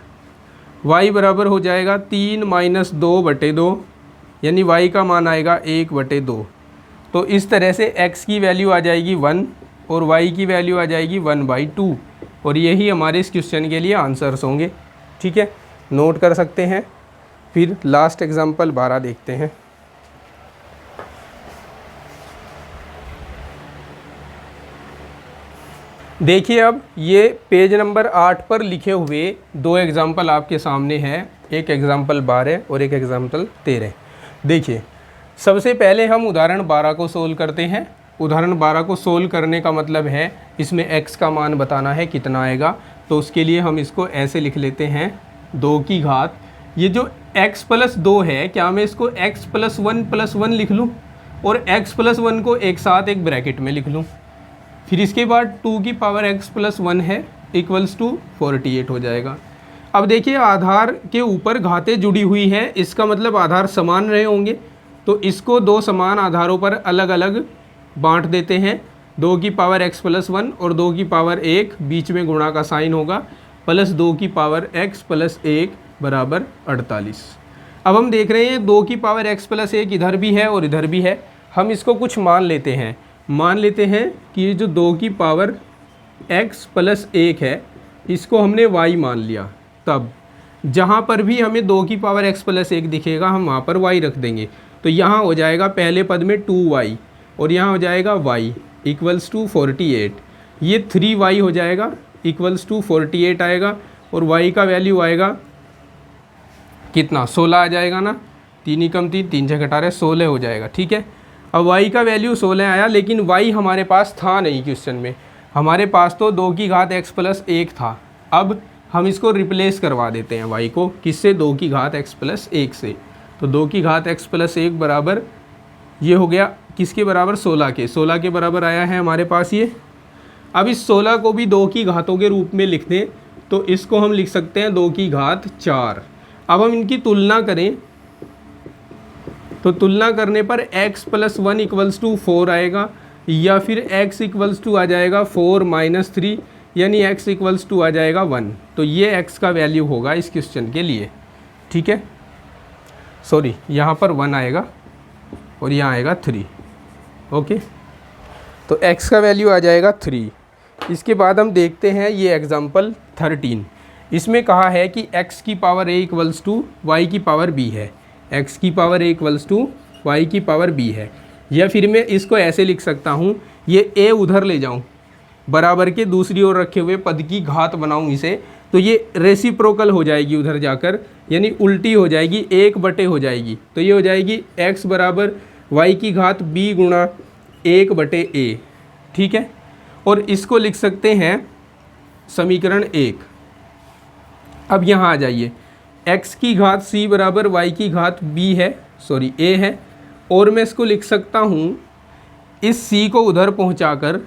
y बराबर हो जाएगा 3 माइनस 2/2, यानी y का मान आएगा 1/2। तो इस तरह से x की वैल्यू आ जाएगी 1 और y की वैल्यू आ जाएगी 1/2, और यही हमारे इस क्वेश्चन के लिए आंसर्स होंगे। ठीक है, नोट कर सकते हैं। फिर लास्ट एग्जाम्पल 12 देखते हैं। देखिए अब ये पेज नंबर 8 पर लिखे हुए 2 एग्जाम्पल आपके सामने हैं, एक एग्जाम्पल 12 और एक एग्जाम्पल 13। देखिए सबसे पहले हम उदाहरण 12 को सोल्व करते हैं। उदाहरण 12 को सोल्व करने का मतलब है इसमें x का मान बताना है कितना आएगा। तो उसके लिए हम इसको ऐसे लिख लेते हैं 2 की घात, ये जो x प्लस 2 है, क्या मैं इसको x प्लस 1 लिख लूँ और x प्लस 1 को एक साथ एक ब्रैकेट में लिख लूँ। फिर इसके बाद 2 की पावर x प्लस 1 है इक्वल्स टू 48 हो जाएगा। अब देखिए आधार के ऊपर घातें जुड़ी हुई हैं, इसका मतलब आधार समान रहे होंगे। तो इसको 2 समान आधारों पर अलग अलग बांट देते हैं। 2 की पावर x प्लस 1 और 2 की पावर 1, बीच में गुणा का साइन होगा, प्लस 2 की पावर x प्लस 1 बराबर 48। अब हम देख रहे हैं 2 की पावर x प्लस 1 इधर भी है और इधर भी है। हम इसको कुछ मान लेते हैं, मान लेते हैं कि ये जो 2 की पावर x प्लस 1 है इसको हमने y मान लिया। तब जहाँ पर भी हमें 2 की पावर x प्लस 1 दिखेगा हम वहाँ पर y रख देंगे। तो यहाँ हो जाएगा पहले पद में 2y और यहाँ हो जाएगा y इक्वल्स टू 48। ये 3y हो जाएगा इक्वल्स टू 48 आएगा और y का वैल्यू आएगा कितना, 16 आ जाएगा ना। 3 ही कम 3, 3 से घटा रहे 16 हो जाएगा। ठीक है, अब y का वैल्यू 16 आया, लेकिन y हमारे पास था नहीं क्वेश्चन में। हमारे पास तो 2 की घात x प्लस 1 था। अब हम इसको रिप्लेस करवा देते हैं y को, किससे, 2 की घात x प्लस 1 से। तो 2 की घात x प्लस 1 बराबर ये हो गया किसके बराबर, 16 के। 16 के बराबर आया है हमारे पास ये। अब इस 16 को भी 2 की घातों के रूप में लिख दें तो इसको हम लिख सकते हैं 2 की घात 4। अब हम इनकी तुलना करें तो तुलना करने पर x प्लस 1 इक्वल्स टू 4 आएगा, या फिर x इक्वल्स टू आ जाएगा 4 माइनस 3, यानी x इक्वल्स टू आ जाएगा 1। तो ये x का वैल्यू होगा इस क्वेश्चन के लिए। ठीक है, सॉरी यहाँ पर 1 आएगा और यहाँ आएगा 3। ओके, तो x का वैल्यू आ जाएगा 3। इसके बाद हम देखते हैं ये एग्जाम्पल 13। इसमें कहा है कि x की power a equals to y की पावर b है। x की power a equals to y की पावर b है। या फिर मैं इसको ऐसे लिख सकता हूँ, ये a उधर ले जाऊँ, बराबर के दूसरी ओर रखे हुए पद की घात बनाऊँ इसे, तो ये रेसिप्रोकल हो जाएगी उधर जाकर, यानी उल्टी हो जाएगी, 1/a हो जाएगी। तो ये हो जाएगी x बराबर y की घात b गुणा 1/a। ठीक है, और इसको लिख सकते हैं समीकरण 1। अब यहाँ आ जाइए, x की घात c बराबर y की घात b है, सॉरी a है, और मैं इसको लिख सकता हूँ इस c को उधर पहुँचाकर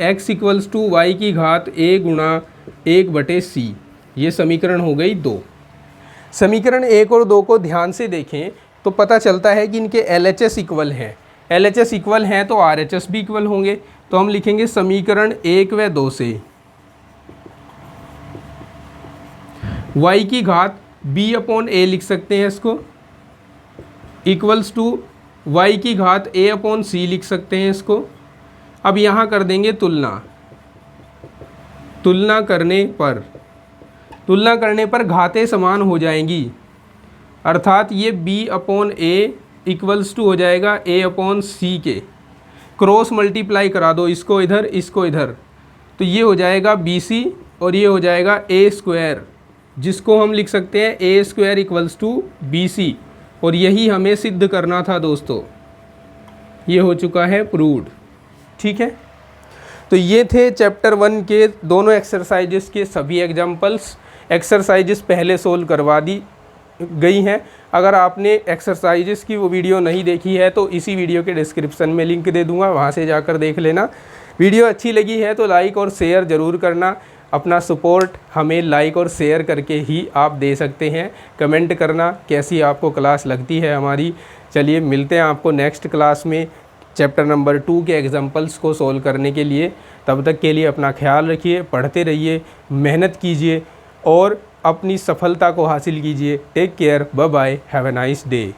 x इक्वल्स टू वाई की घात a गुणा 1/c। ये समीकरण हो गई 2। समीकरण 1 और 2 को ध्यान से देखें तो पता चलता है कि इनके LHS इक्वल हैं। LHS इक्वल हैं तो RHS भी इक्वल होंगे। तो हम लिखेंगे समीकरण 1 व 2 से y की घात b/a लिख सकते हैं इसको, इक्वल्स टू y की घात a/c लिख सकते हैं इसको। अब यहाँ कर देंगे तुलना। तुलना करने पर घातें समान हो जाएंगी, अर्थात ये b/a इक्वल्स टू हो जाएगा a/c के। क्रॉस मल्टीप्लाई करा दो, इसको इधर इसको इधर, तो ये हो जाएगा bc और ये हो जाएगा a², जिसको हम लिख सकते हैं a² इक्वल्स टू bc। और यही हमें सिद्ध करना था दोस्तों, ये हो चुका है प्रूव्ड। ठीक है, तो ये थे चैप्टर 1 के दोनों एक्सरसाइजेस के सभी एग्जाम्पल्स। एक्सरसाइजेस पहले सोल्व करवा दी गई हैं। अगर आपने एक्सरसाइजेस की वो वीडियो नहीं देखी है तो इसी वीडियो के डिस्क्रिप्शन में लिंक दे दूंगा, वहाँ से जाकर देख लेना। वीडियो अच्छी लगी है तो लाइक और शेयर ज़रूर करना। अपना सपोर्ट हमें लाइक और शेयर करके ही आप दे सकते हैं। कमेंट करना कैसी आपको क्लास लगती है हमारी। चलिए मिलते हैं आपको नेक्स्ट क्लास में चैप्टर नंबर 2 के एग्जाम्पल्स को सोल्व करने के लिए। तब तक के लिए अपना ख्याल रखिए, पढ़ते रहिए, मेहनत कीजिए और अपनी सफलता को हासिल कीजिए। Take care, bye bye, have a nice day.